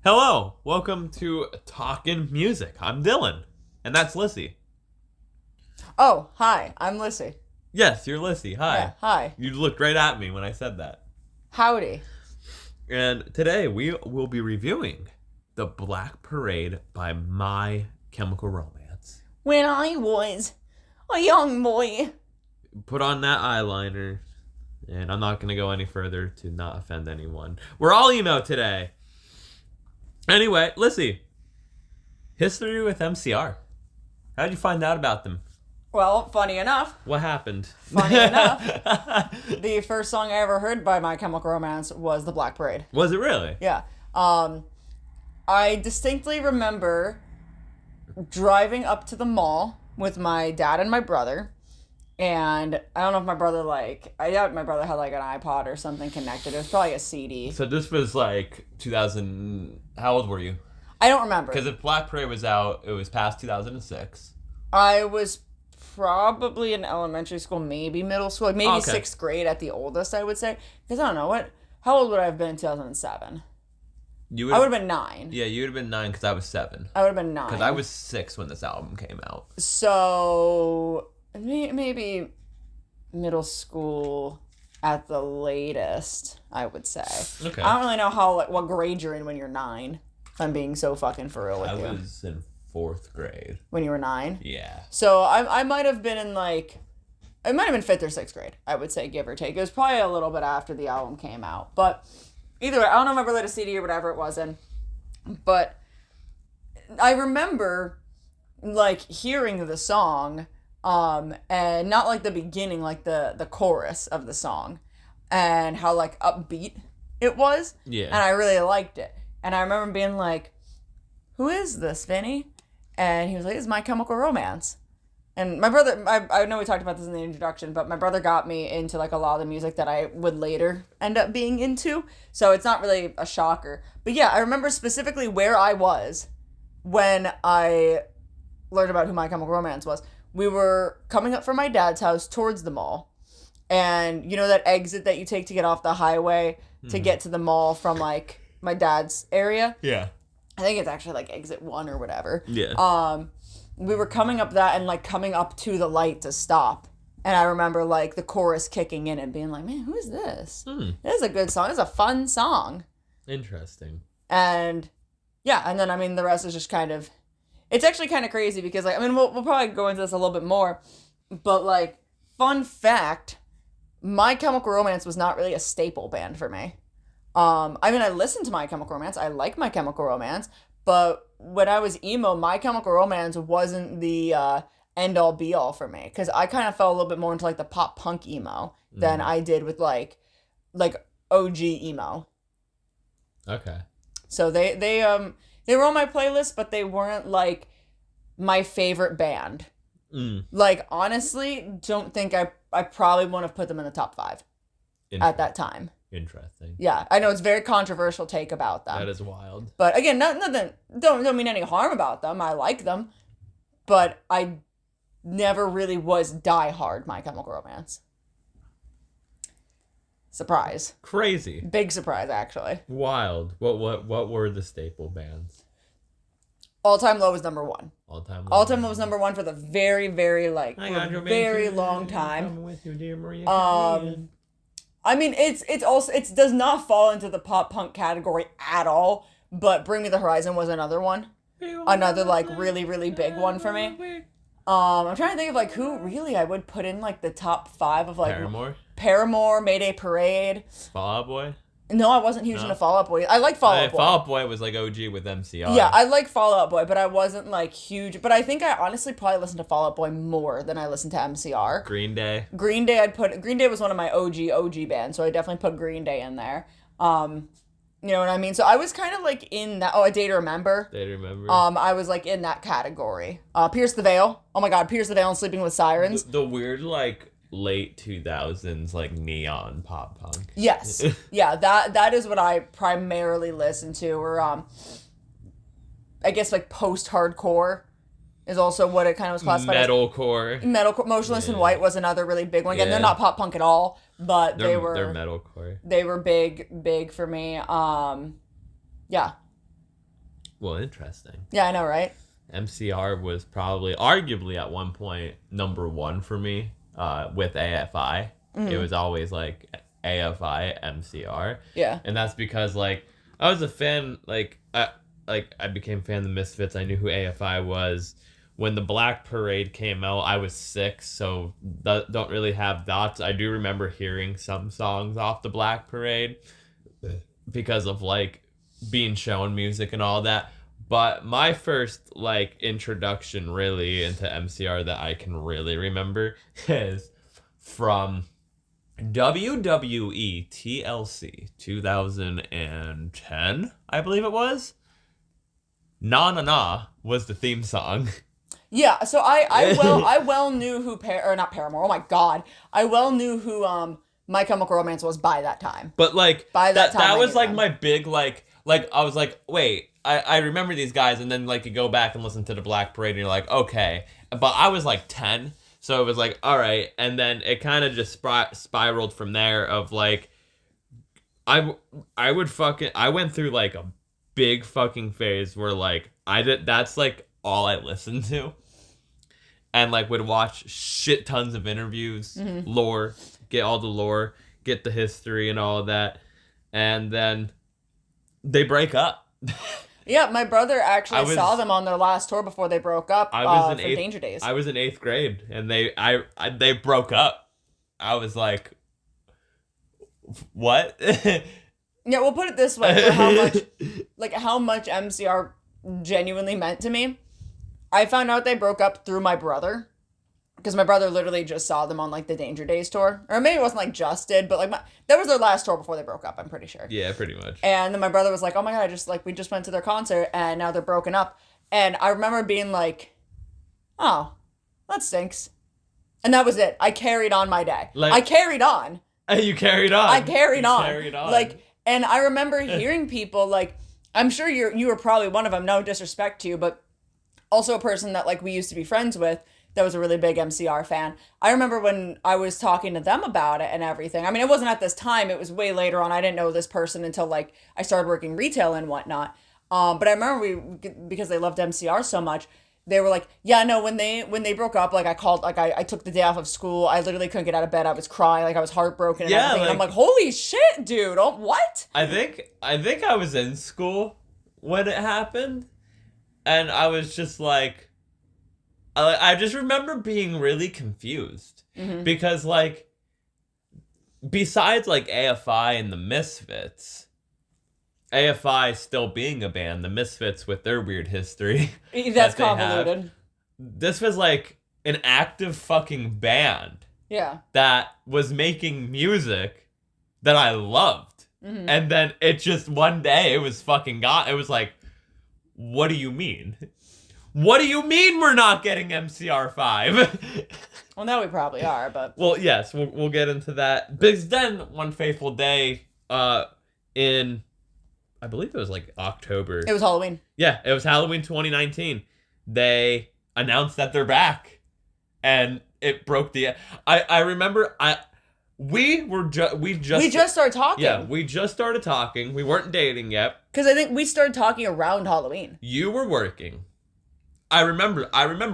Hello, welcome to Talkin Music. I'm Dylan, and that's Lyssie. Oh, hi, I'm Lyssie. Yes, you're Lyssie. Hi. Yeah, hi. You looked right at me when I said that. Howdy. And today we will be reviewing The Black Parade by My Chemical Romance. When I was a young boy. Put on that eyeliner, and I'm not going to go any further to not offend anyone. We're all emo today. Anyway, Lyssie, history with MCR. How'd you find out about them? Well, funny enough, What happened? the first song I ever heard by My Chemical Romance was The Black Parade. Was it really? Yeah. I distinctly remember driving up to the mall with my dad and my brother. And I don't know if my brother, I doubt my brother had, an iPod or something connected. It was probably a CD. So this was 2000. How old were you? I don't remember. Because if Black Parade was out, it was past 2006. I was probably in elementary school, maybe middle school, maybe Okay. 6th grade at the oldest, I would say. Because I don't know, how old would I have been in 2007? I would have been 9. Yeah, you would have been 9 because I was 7. I would have been 9. Because I was 6 when this album came out. So, maybe middle school at the latest, I would say. Okay. I don't really know what grade you're in when you're 9. If I'm being so fucking for real with I you. was in 4th grade. When you were 9? Yeah. So I might have been in it might have been 5th or 6th grade, I would say, give or take. It was probably a little bit after the album came out. But either way, I don't know if I ever let a CD or whatever it was in. But I remember hearing the song, and not the beginning, the chorus of the song, and how upbeat it was. Yeah. And I really liked it. And I remember being like, who is this, Vinny? And he was like, it's My Chemical Romance. And my brother, I know we talked about this in the introduction, but my brother got me into a lot of the music that I would later end up being into. So it's not really a shocker. But yeah, I remember specifically where I was when I learned about who My Chemical Romance was. We were coming up from my dad's house towards the mall. And you know that exit that you take to get off the highway to get to the mall from my dad's area? Yeah. I think it's actually exit 1 or whatever. Yeah. We were coming up that and coming up to the light to stop. And I remember the chorus kicking in and being like, man, who is this? This is a good song. It's a fun song. Interesting. And yeah, and then the rest is just it's actually kind of crazy because we'll probably go into this a little bit more, but fun fact, My Chemical Romance was not really a staple band for me. I listened to My Chemical Romance. I like My Chemical Romance, but when I was emo, My Chemical Romance wasn't the end-all be-all for me, because I kind of fell a little bit more into the pop-punk emo than I did with OG emo. Okay. So they were on my playlist, but they weren't my favorite band. Honestly, don't think I probably wouldn't have put them in the top 5 at that time. Interesting. Yeah, I know it's a very controversial take about them. That is wild. But again, nothing. Don't mean any harm about them. I like them, but I never really was diehard My Chemical Romance. Surprise. Crazy. Big surprise, actually. Wild. What were the staple bands? All Time Low was number 1. All Time Low. All Time Low was number 1 for the very, very very long time. I'm with you, dear Maria. It does not fall into the pop punk category at all, but Bring Me the Horizon was another one. Another really, really big one for me. I'm trying to think of who really I would put in the top 5 of Paramore, Mayday Parade. Fall Out Boy? No, I wasn't huge into Fall Out Boy. I like Fall Out Boy. Fall Out Boy was OG with MCR. Yeah, I like Fall Out Boy, but I wasn't huge. But I think I honestly probably listened to Fall Out Boy more than I listened to MCR. Green Day. Green Day was one of my OG bands, so I definitely put Green Day in there. You know what I mean? So I was kind of in that. Oh, A Day to Remember. Day to Remember. I was in that category. Pierce the Veil. Oh my God, Pierce the Veil and Sleeping with Sirens. The weird late 2000s neon pop punk. Yes. Yeah, that is what I primarily listen to, or I guess post-hardcore is also what it kind of was classified Metalcore. Metalcore. Motionless in White was another really big one. Again, they're not pop punk at all, but they're metalcore. They were big for me. Yeah. Well, interesting. Yeah, I know, right? MCR was probably, arguably at one point, number one for me with AFI. It was always like AFI, MCR. Yeah. And that's because like I was a fan, I became a fan of the Misfits. I knew who AFI was. When the Black Parade came out, I was 6, so don't really have thoughts. I do remember hearing some songs off the Black Parade because of like being shown music and all that. But my first like introduction really into MCR that I can really remember is from WWE TLC 2010, I believe it was. Na Na Na was the theme song. Yeah, so I well knew who not Paramore. Oh my god, I well knew who My Chemical Romance was by that time. But like by that time, that was like my big like I was like, wait, I remember these guys, and then like you go back and listen to the Black Parade, and you're like, okay. But I was like 10, so it was like, all right, and then it kind of just spiraled from there. Of like, I went through like a big fucking phase where like that's like all I listened to. And like would watch shit tons of interviews, lore, get all the lore, get the history and all of that. And then they break up. Yeah, my brother actually saw them on their last tour before they broke up for Danger Days. I was in 8th grade and they broke up. I was like, what? Yeah, we'll put it this way, for how much MCR genuinely meant to me. I found out they broke up through my brother, because my brother literally just saw them on like the Danger Days tour, or maybe it wasn't like just did, but like that was their last tour before they broke up. I'm pretty sure. Yeah, pretty much. And then my brother was like, "Oh my god, we just went to their concert and now they're broken up." And I remember being like, "Oh, that stinks," and that was it. I carried on my day. Like, I carried on. You carried on. I carried on. Carried on. Like, and I remember hearing people like, I'm sure you were probably one of them. No disrespect to you, but also a person that like we used to be friends with that was a really big MCR fan. I remember when I was talking to them about it and everything. I mean, it wasn't at this time. It was way later on. I didn't know this person until like I started working retail and whatnot. But I remember because they loved MCR so much, they were like, yeah, no, when they broke up, like I called, like I took the day off of school. I literally couldn't get out of bed. I was crying, like I was heartbroken and everything. And I'm like, holy shit, dude. Oh, what? I think I was in school when it happened. And I was just like, I just remember being really confused. Because, like, besides, like, AFI and the Misfits, AFI still being a band, the Misfits with their weird history. That's convoluted. This was, like, an active fucking band. Yeah. That was making music that I loved. And then it just, one day, it was fucking gone. It was like, what do you mean? What do you mean we're not getting MCR5? Well, now we probably are, but... Well, yes, we'll get into that. Because then, one fateful day, in, I believe it was like October. It was Halloween. Yeah, it was Halloween 2019. They announced that they're back. And it broke the... I remember... We just started talking. Yeah, we just started talking. We weren't dating yet. Because I think we started talking around Halloween. You were working. I remember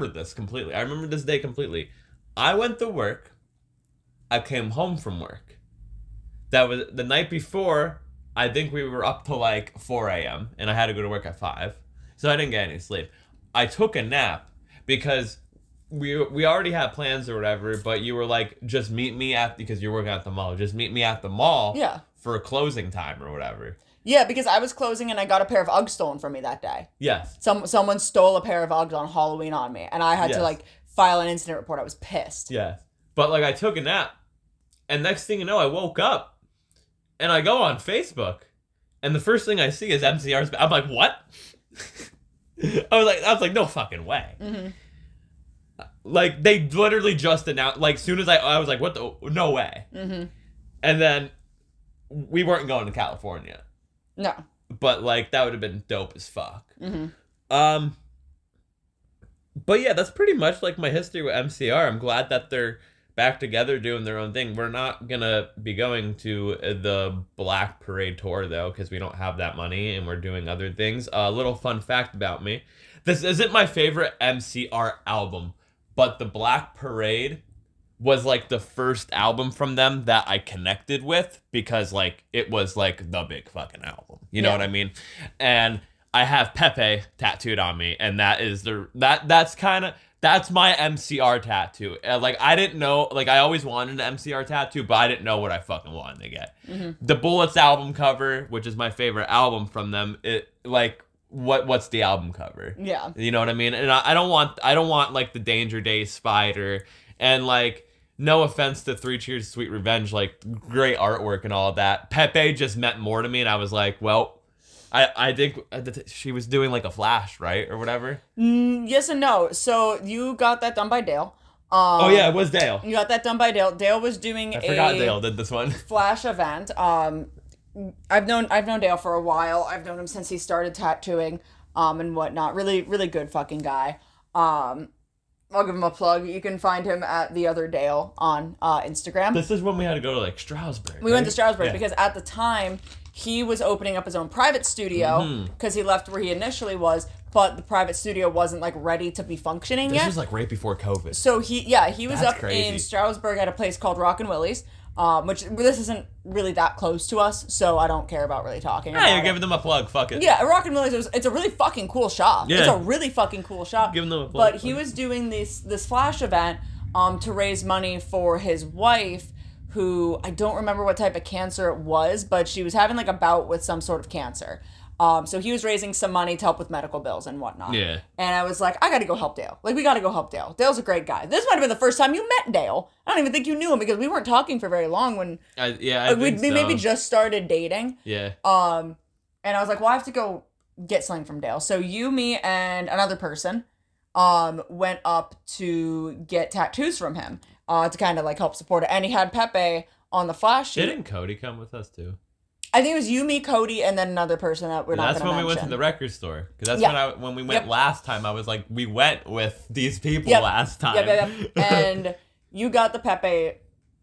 this completely. I remember this day completely. I went to work. I came home from work. That was the night before. I think we were up till like 4 a.m. and I had to go to work at 5. So I didn't get any sleep. I took a nap because we already had plans or whatever, but you were like, just meet me because you're working at the mall. Just meet me at the mall. Yeah. For a closing time or whatever. Yeah, because I was closing and I got a pair of Uggs stolen from me that day. Yes. Someone stole a pair of Uggs on Halloween on me, and I had to like file an incident report. I was pissed. Yeah. But like I took a nap, and next thing you know, I woke up, and I go on Facebook, and the first thing I see is MCR's. I'm like, what? I was like, no fucking way. Like they literally just announced. Like soon as I was like, what the? No way. And then we weren't going to California. No. But like that would have been dope as fuck. But yeah, that's pretty much like my history with MCR. I'm glad that they're back together doing their own thing. We're not gonna be going to the Black Parade tour though, because we don't have that money and we're doing other things. A little fun fact about me: this isn't my favorite MCR album, but the Black Parade was like the first album from them that I connected with, because like it was like the big fucking album. You know what I mean? And I have Pepe tattooed on me, and that is that's my MCR tattoo. Like, I didn't know, like, I always wanted an MCR tattoo, but I didn't know what I fucking wanted to get. The Bullets album cover, which is my favorite album from them, it like, what's the album cover? Yeah. You know what I mean? And I don't want like the Danger Days spider, and like, no offense to Three Cheers to Sweet Revenge, like, great artwork and all that. Pepe just meant more to me, and I was like, well, I think she was doing like a flash, right? Or whatever. Yes and no. So you got that done by Dale. Oh yeah, it was Dale. You got that done by Dale. Dale was doing I forgot Dale did this one. Flash event. I've known Dale for a while. I've known him since he started tattooing and whatnot. Really, really good fucking guy. I'll give him a plug. You can find him at The Other Dale on Instagram. This is when we had to go to like Stroudsburg. We went to Stroudsburg because at the time he was opening up his own private studio because he left where he initially was, but the private studio wasn't like ready to be functioning yet. This was like right before COVID. So he was That's up crazy. in Stroudsburg at a place called Rockin' Willie's, which this isn't really that close to us, so I don't care about really talking about Hey, you're it. giving them a plug. Fuck it. Yeah, Rockin' Willie's, it's a really fucking cool shop. Yeah. It's a really fucking cool shop. Giving them a plug. But he was doing this flash event to raise money for his wife, who I don't remember what type of cancer it was, but she was having like a bout with some sort of cancer. So he was raising some money to help with medical bills and whatnot. Yeah. And I was like, I gotta go help Dale. Like, we gotta go help Dale. Dale's a great guy. This might have been the first time you met Dale. I don't even think you knew him because we weren't talking for very long when I we think so. maybe just started dating. Yeah. And I was like, well, I have to go get something from Dale. So you, me, and another person went up to get tattoos from him to kind of like help support it. And he had Pepe on the flash sheet. Didn't Cody come with us too? I think it was you, me, Cody, and then another person that we're not going to That's when mention. we went to the record store. Because that's when we went last time. I was like, we went with these people last time. Yep. And you got the Pepe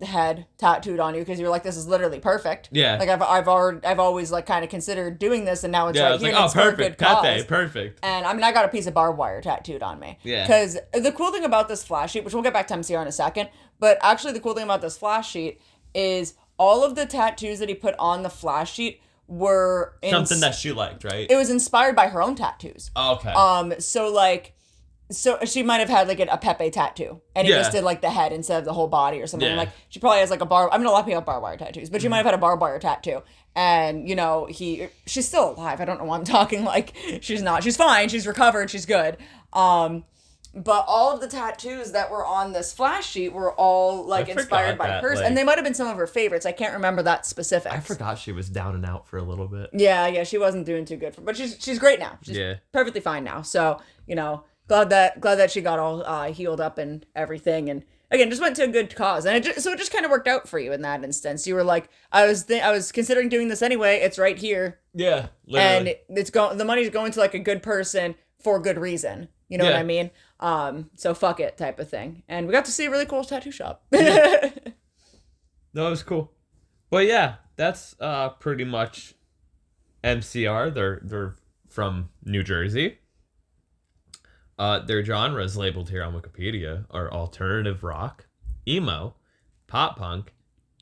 head tattooed on you because you were like, this is literally perfect. Yeah. Like I've always like kind of considered doing this, and now it's right here. Like, and it's for a perfect. good cause. Pepe, perfect. And I mean, I got a piece of barbed wire tattooed on me. Yeah. Because the cool thing about this flash sheet, which we'll get back to MCR in a second, but actually the cool thing about this flash sheet is all of the tattoos that he put on the flash sheet were something that she liked, right? It was inspired by her own tattoos. Oh, okay. So she might have had like a Pepe tattoo, and he just did like the head instead of the whole body or something. Yeah. Like she probably has like a bar. I mean, a lot of people have barbed wire tattoos, but she might have had a barbed wire tattoo. And you know, she's still alive. I don't know why I'm talking like she's not. She's fine. She's recovered. She's good. But all of the tattoos that were on this flash sheet were all like inspired by hers, and they might have been some of her favorites. I can't remember that specifics. I forgot she was down and out for a little bit. Yeah, she wasn't doing too good, but she's great now. She's perfectly fine now. So you know, glad that she got all healed up and everything, and again, just went to a good cause, and it just kind of worked out for you in that instance. You were like, I was considering doing this anyway. It's right here. Yeah, literally. And the money's going to like a good person for good reason. You know what I mean? So fuck it type of thing. And we got to see a really cool tattoo shop. No, it was cool. But yeah, that's pretty much MCR. They're from New Jersey. Their genres labeled here on Wikipedia are alternative rock, emo, pop punk,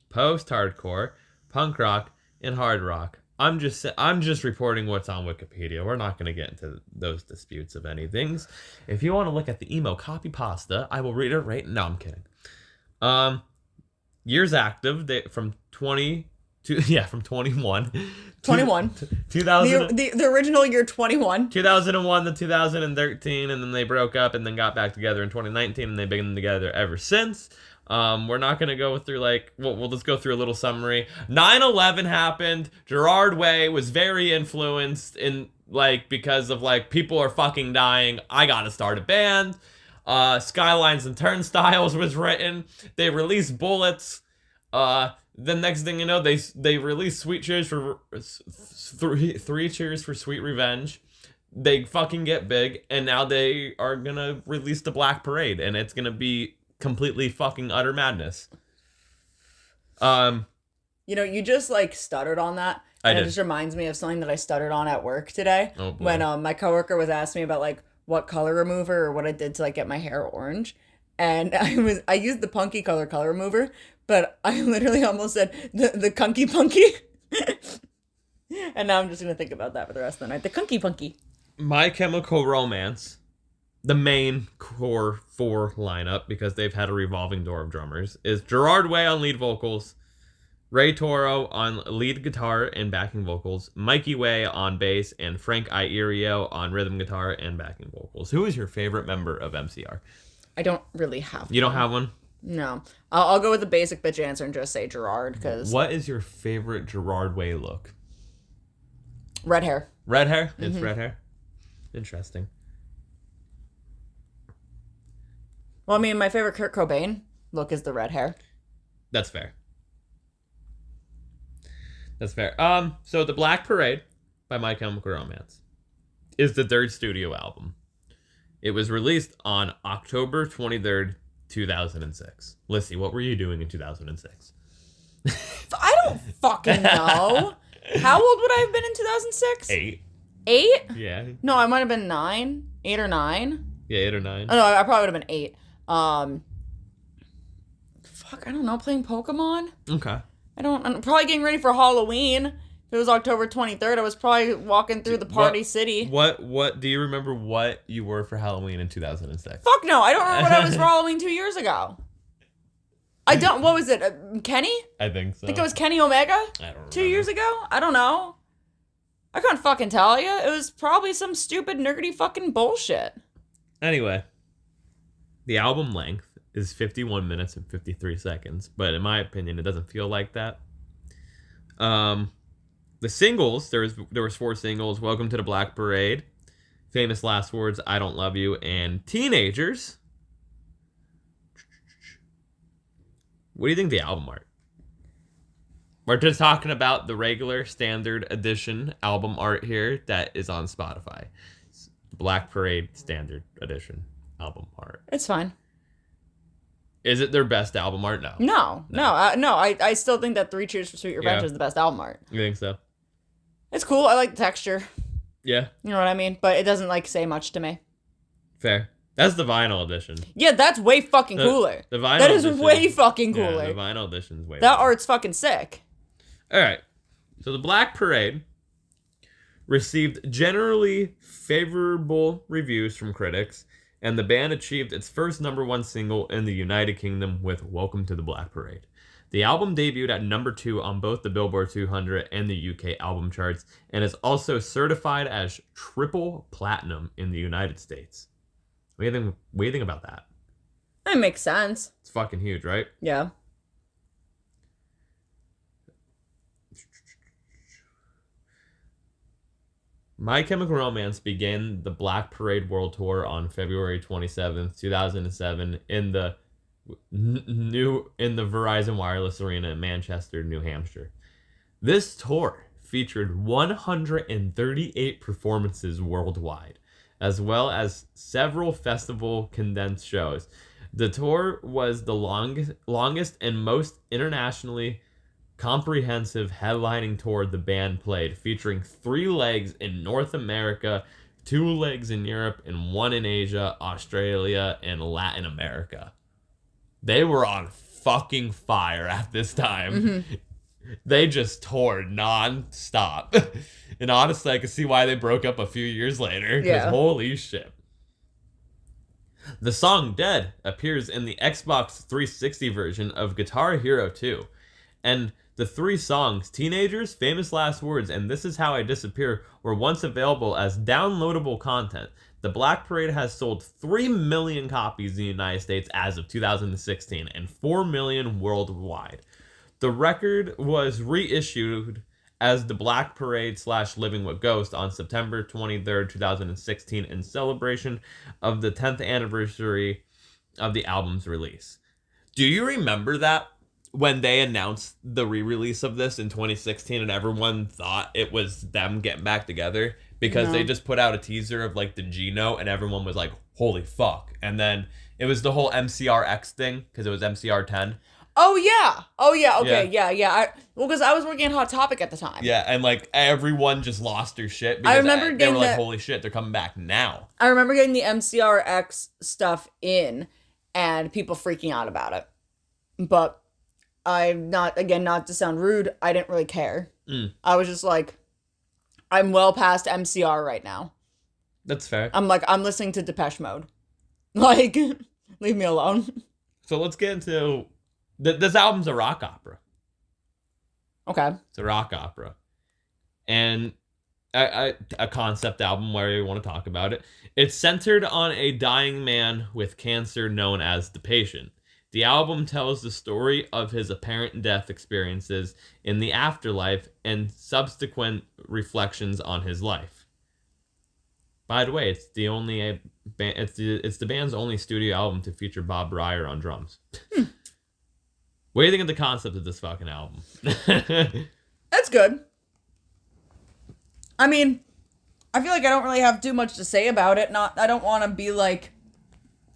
post-hardcore, punk rock, and hard rock. I'm just reporting what's on Wikipedia. We're not going to get into those disputes of anything. If you want to look at the emo copy pasta, I will read it right now. I'm kidding. Years active from 20 to from 21. 21. 2000. The original year 21. 2001 to 2013, and then they broke up and then got back together in 2019, and they've been together ever since. We're not going to go through we'll just go through a little summary. 9/11 happened. Gerard Way was very influenced in because of people are fucking dying. I got to start a band. Skylines and Turnstiles was written. They released Bullets. The next thing you know, they released Sweet Cheers for three Cheers for Sweet Revenge. They fucking get big, and now they are going to release the Black Parade, and it's going to be completely fucking utter madness. You know, you just like stuttered on that. And it just reminds me of something that I stuttered on at work today. Oh, boy. When my coworker was asking me about like what color remover or what I did to like get my hair orange. And I used the punky color remover, but I literally almost said the kunky punky. And now I'm just gonna think about that for the rest of the night. The kunky punky. My Chemical Romance, the main core 4 lineup, because they've had a revolving door of drummers, is Gerard Way on lead vocals, Ray Toro on lead guitar and backing vocals, Mikey Way on bass, and Frank Ierio on rhythm guitar and backing vocals. Who is your favorite member of MCR? I don't really have You don't have one? No. I'll go with the basic bitch answer and just say Gerard, because... What is your favorite Gerard Way look? Red hair. Red hair? It's red hair? Interesting. Well, I mean, my favorite Kurt Cobain look is the red hair. That's fair. That's fair. So The Black Parade by My Chemical Romance is the 3rd studio album. It was released on October 23rd, 2006. Lissy, what were you doing in 2006? I don't fucking know. How old would I have been in 2006? 8. 8? Yeah. No, I might have been 9. 8 or 9. Yeah, 8 or 9. Oh, no, I probably would have been 8. Fuck, I don't know. Playing Pokemon? Okay. I'm probably getting ready for Halloween. If it was October 23rd, I was probably walking through the party city. What do you remember what you were for Halloween in 2006? Fuck no, I don't remember what I was for Halloween 2 years ago. I don't, what was it? Kenny? I think so. I think it was Kenny Omega? I don't remember. 2 years ago? I don't know. I couldn't fucking tell you. It was probably some stupid nerdy fucking bullshit. Anyway, the album length is 51 minutes and 53 seconds, but in my opinion, it doesn't feel like that. The singles, there was 4 singles: Welcome to the Black Parade, Famous Last Words, I Don't Love You, and Teenagers. What do you think of the album art? We're just talking about the regular standard edition album art here that is on Spotify. It's the Black Parade standard edition album art. It's fine. Is it their best album art? No. No. I still think that 3 Cheers for Sweet Revenge is the best album art. You think so? It's cool. I like the texture. Yeah. You know what I mean? But it doesn't, like, say much to me. Fair. That's the vinyl edition. Yeah, that's way fucking cooler. The vinyl that is edition, way fucking cooler. Yeah, the vinyl edition is way That better. art's fucking sick. All right. So the Black Parade received generally favorable reviews from critics, and the band achieved its first #1 single in the United Kingdom with Welcome to the Black Parade. The album debuted at #2 on both the Billboard 200 and the UK album charts, and is also certified as triple platinum in the United States. What do you think about that? That makes sense. It's fucking huge, right? Yeah. My Chemical Romance began the Black Parade World Tour on February 27th, 2007 in the Verizon Wireless Arena in Manchester, New Hampshire. This tour featured 138 performances worldwide, as well as several festival condensed shows. The tour was the longest and most internationally comprehensive headlining tour the band played, featuring 3 legs in North America, 2 legs in Europe, and 1 in Asia, Australia, and Latin America. They were on fucking fire at this time. Mm-hmm. They just toured non-stop. And honestly, I can see why they broke up a few years later, because holy shit. The song Dead appears in the Xbox 360 version of Guitar Hero 2. And the 3 songs, Teenagers, Famous Last Words, and This Is How I Disappear, were once available as downloadable content. The Black Parade has sold 3 million copies in the United States as of 2016 and 4 million worldwide. The record was reissued as the Black Parade / Living with Ghost on September 23rd, 2016 in celebration of the 10th anniversary of the album's release. Do you remember that? When they announced the re-release of this in 2016 and everyone thought it was them getting back together, because they No. just put out a teaser of like the G note and everyone was like, holy fuck. And then it was the whole MCRX thing because it was MCR 10. Oh yeah. Okay. Yeah. Well, because I was working at Hot Topic at the time. Yeah, and like everyone just lost their shit because I remember they getting were like, the- holy shit, they're coming back now. I remember getting the MCRX stuff in and people freaking out about it. But I'm not, again, not to sound rude, I didn't really care. I was just like, I'm well past MCR right now. That's fair. I'm like, I'm listening to Depeche Mode. Like, leave me alone. So let's get into this album's a rock opera. Okay. It's a rock opera. And a concept album, where you want to talk about it. It's centered on a dying man with cancer known as the Patient. The album tells the story of his apparent death experiences in the afterlife and subsequent reflections on his life. By the way, it's the band's only studio album to feature Bob Breyer on drums. What do you think of the concept of this fucking album? That's good. I mean, I feel like I don't really have too much to say about it. I don't want to be like,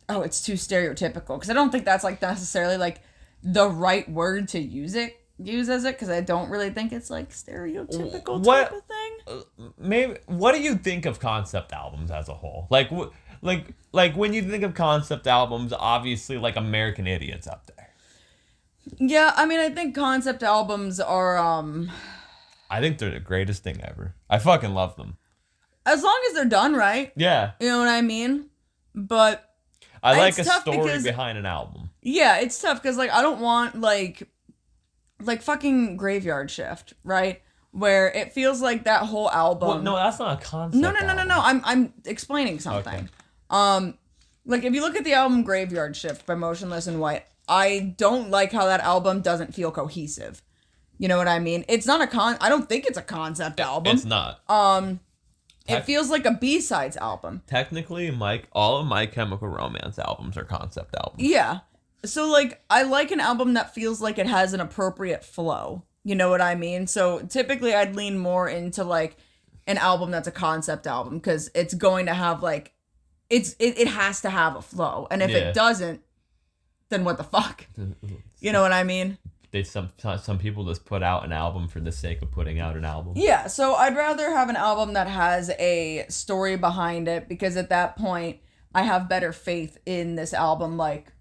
oh, it's too stereotypical, because I don't think that's like necessarily like the right word to use as it, because I don't really think it's like stereotypical type of thing. Maybe. What do you think of concept albums as a whole? Like when you think of concept albums, obviously like American Idiot's up there. Yeah, I mean, I think concept albums are I think they're the greatest thing ever. I fucking love them. as long as they're done right. Yeah. You know what I mean? But I like a tough story because- behind an album. yeah, it's tough because like I don't want like fucking Graveyard Shift, right? Where it feels like that whole album. Well, no, that's not a concept No. album. I'm explaining something. Okay. Like if you look at the album Graveyard Shift by Motionless in White, I don't like how that album doesn't feel cohesive. You know what I mean? It's not I don't think it's a concept album. It's not. It feels like a B-sides album. Technically, all of My Chemical Romance albums are concept albums. Yeah. So like I like an album that feels like it has an appropriate flow. You know what I mean? So typically I'd lean more into like an album that's a concept album because it's going to have like it has to have a flow. And if Yeah. it doesn't, then what the fuck? You know what I mean? Some people just put out an album for the sake of putting out an album. Yeah, so I'd rather have an album that has a story behind it because at that point I have better faith in this album like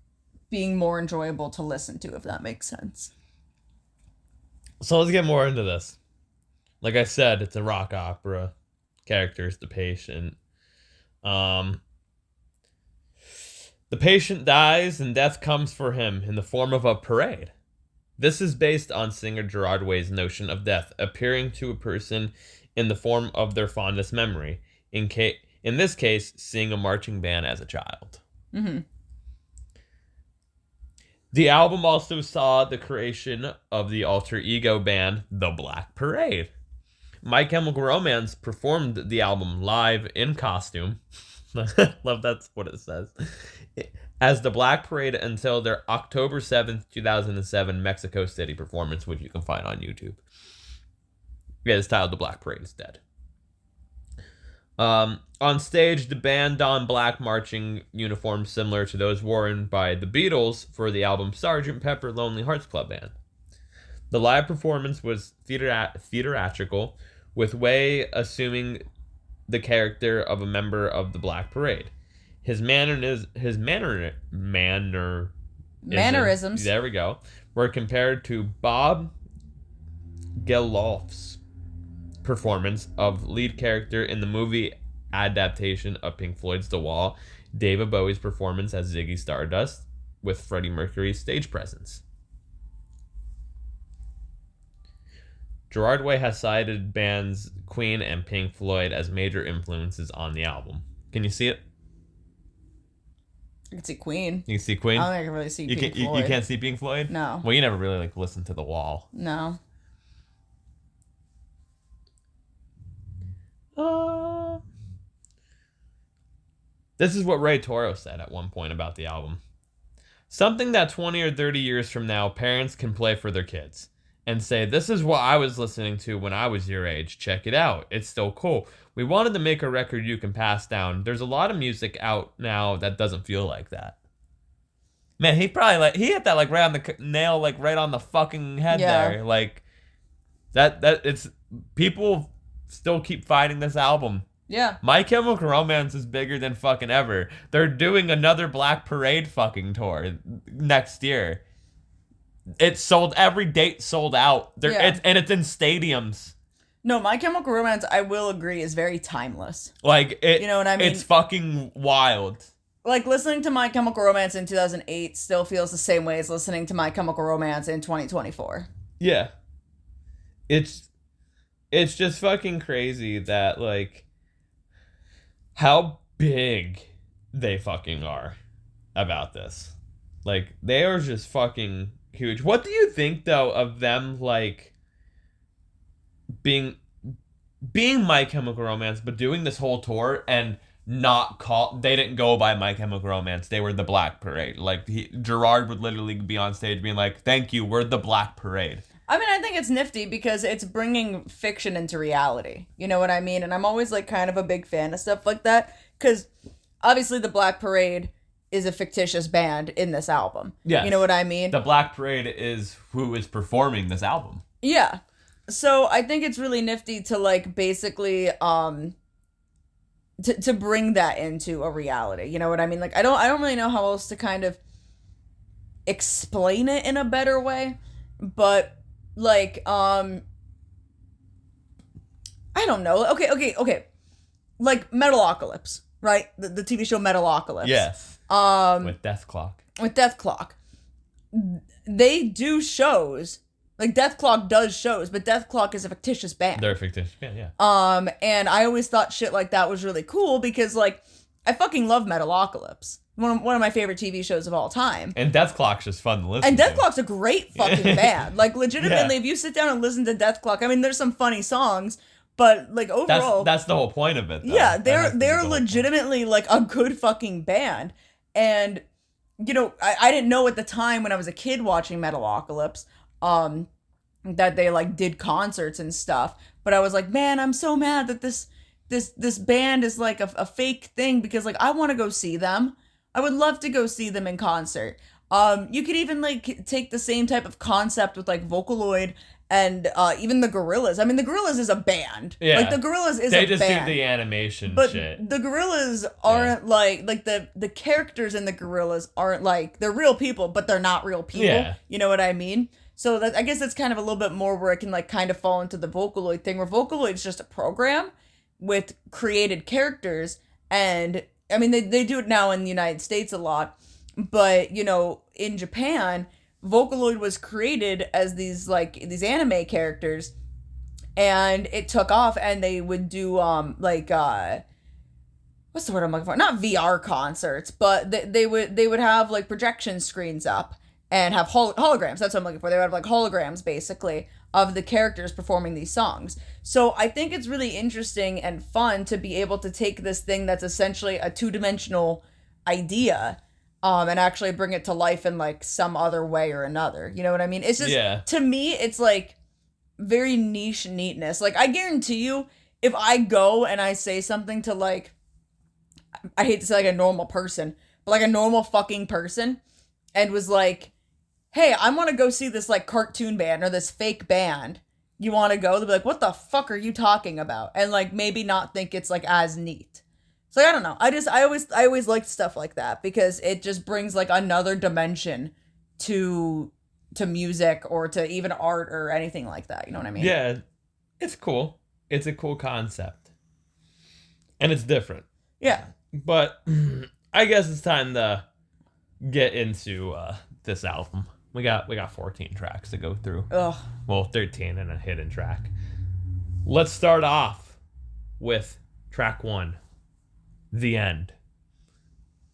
being more enjoyable to listen to, if that makes sense. So let's get more into this. Like I said, it's a rock opera. Character's the patient. The patient dies and death comes for him in the form of a parade. This is based on singer Gerard Way's notion of death appearing to a person in the form of their fondest memory. In this case, seeing a marching band as a child. Mm-hmm. The album also saw the creation of the alter ego band, The Black Parade. My Chemical Romance performed the album live in costume. Love that's what it says. As The Black Parade until their October 7th, 2007 Mexico City performance, which you can find on YouTube. Yeah, it's titled The Black Parade is Dead. On stage, the band donned black marching uniforms similar to those worn by the Beatles for the album Sgt. Pepper Lonely Hearts Club Band. The live performance was theatrical, with Way assuming the character of a member of the Black Parade. His mannerisms. There we go. Were compared to Bob Geloff's performance of lead character in the movie adaptation of Pink Floyd's The Wall, David Bowie's performance as Ziggy Stardust, with Freddie Mercury's stage presence. Gerard Way has cited bands Queen and Pink Floyd as major influences on the album. Can you see it? I can see Queen. You can see Queen? I don't think I can really see Pink Floyd. You can't see Pink Floyd? No. Well, you never really listened to The Wall. No. This is what Ray Toro said at one point about the album. Something that 20 or 30 years from now, parents can play for their kids. and say, this is what I was listening to when I was your age. Check it out. It's still cool. We wanted to make a record you can pass down. There's a lot of music out now that doesn't feel like that. Man, he probably he hit that right on the nail, right on the fucking head there. That it's people still keep fighting this album. Yeah. My Chemical Romance is bigger than fucking ever. They're doing another Black Parade fucking tour next year. It's sold, every date sold out. It's in stadiums. No, My Chemical Romance, I will agree, is very timeless. You know what I mean? It's fucking wild. Listening to My Chemical Romance in 2008 still feels the same way as listening to My Chemical Romance in 2024. Yeah. It's just fucking crazy that, how big they fucking are about this. They are just fucking huge. What do you think, though, of them, being My Chemical Romance, but doing this whole tour and they didn't go by My Chemical Romance. They were the Black Parade. Gerard would literally be on stage being like, thank you, we're the Black Parade. I mean, I think it's nifty because it's bringing fiction into reality. You know what I mean? And I'm always kind of a big fan of stuff like that because obviously the Black Parade is a fictitious band in this album. Yeah. You know what I mean? The Black Parade is who is performing this album. Yeah. So I think it's really nifty to basically to bring that into a reality. You know what I mean? I don't really know how else to kind of explain it in a better way, but I don't know. Okay. Metalocalypse, right? The TV show Metalocalypse. Yes. With Death Clock. They do shows. Death Clock does shows, but Death Clock is a fictitious band. They're a fictitious band, yeah. And I always thought shit like that was really cool because, I fucking love Metalocalypse. One of my favorite TV shows of all time. And Death Clock's just fun to listen to. And Death Clock's a great fucking band. Legitimately, if you sit down and listen to Death Clock, I mean, there's some funny songs, but, overall... That's the whole point of it, though. Yeah, they're legitimately, a good fucking band. And, I didn't know at the time when I was a kid watching Metalocalypse, that they, did concerts and stuff. But I was like, man, I'm so mad that this band is, a fake thing because, I want to go see them. I would love to go see them in concert. You could even take the same type of concept with Vocaloid and even the Gorillaz. I mean, the Gorillaz is a band. Yeah. The Gorillaz is a band. They just do the animation but shit. The Gorillaz aren't the characters in the Gorillaz aren't they're real people, but they're not real people. Yeah. You know what I mean? So I guess that's kind of a little bit more where it can kind of fall into the Vocaloid thing, where Vocaloid's just a program with created characters. And I mean, they do it now in the United States a lot, but in Japan, Vocaloid was created as these anime characters, and it took off, and they would do what's the word I'm looking for? Not VR concerts, but they would have projection screens up and have holograms. That's what I'm looking for. They would have holograms basically of the characters performing these songs. So I think it's really interesting and fun to be able to take this thing that's essentially a two-dimensional idea and actually bring it to life in some other way or another. You know what I mean? It's just, to me, it's very niche neatness. I guarantee you, if I go and I say something to I hate to say a normal person, but a normal fucking person, and was hey, I want to go see this cartoon band or this fake band. You want to go? They'll be like, what the fuck are you talking about? And maybe not think it's as neat. So I don't know. I always liked stuff like that because it just brings another dimension to music or to even art or anything like that. You know what I mean? Yeah, it's cool. It's a cool concept, and it's different. Yeah. But I guess it's time to get into this album. We got 14 tracks to go through. Ugh. Well, 13 and a hidden track. Let's start off with track 1, The End.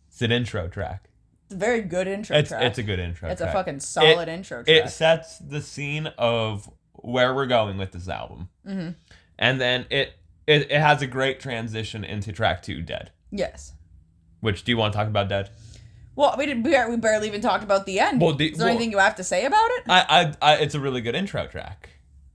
It's an intro track. It's a very good intro track. It's a good intro track. It's a fucking solid intro track. It sets the scene of where we're going with this album. Mm-hmm. And then it has a great transition into track 2, Dead. Yes. Which, do you want to talk about Dead? Well, we barely even talked about the end. Well, Is there anything you have to say about it? It's a really good intro track.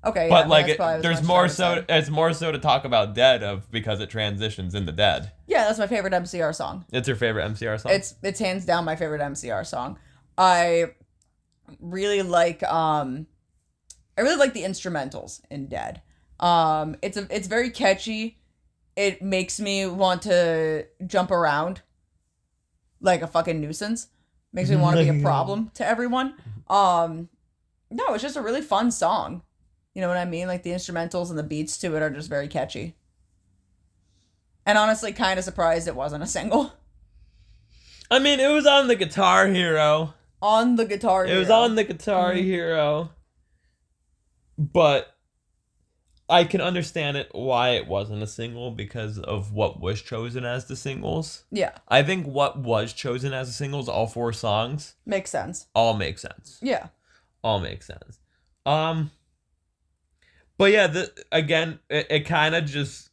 Okay, yeah, But I mean, like, that's probably as there's much as I more would so. say. It's more so to talk about Dead of because it transitions into Dead. Yeah, that's my favorite MCR song. It's your favorite MCR song? It's hands down my favorite MCR song. I really like the instrumentals in Dead. It's very catchy. It makes me want to jump around like a fucking nuisance. Makes me want to be a problem to everyone. No, it's just a really fun song. You know what I mean? Like the instrumentals and the beats to it are just very catchy. And honestly, kind of surprised it wasn't a single. I mean, it was on the Guitar Hero. On the Guitar Hero. It was on the Guitar Hero. But I can understand it why it wasn't a single because of what was chosen as the singles. Yeah. I think what was chosen as the singles, all 4 songs, Makes sense. all make sense. Yeah. All make sense. But yeah, again, it kind of just,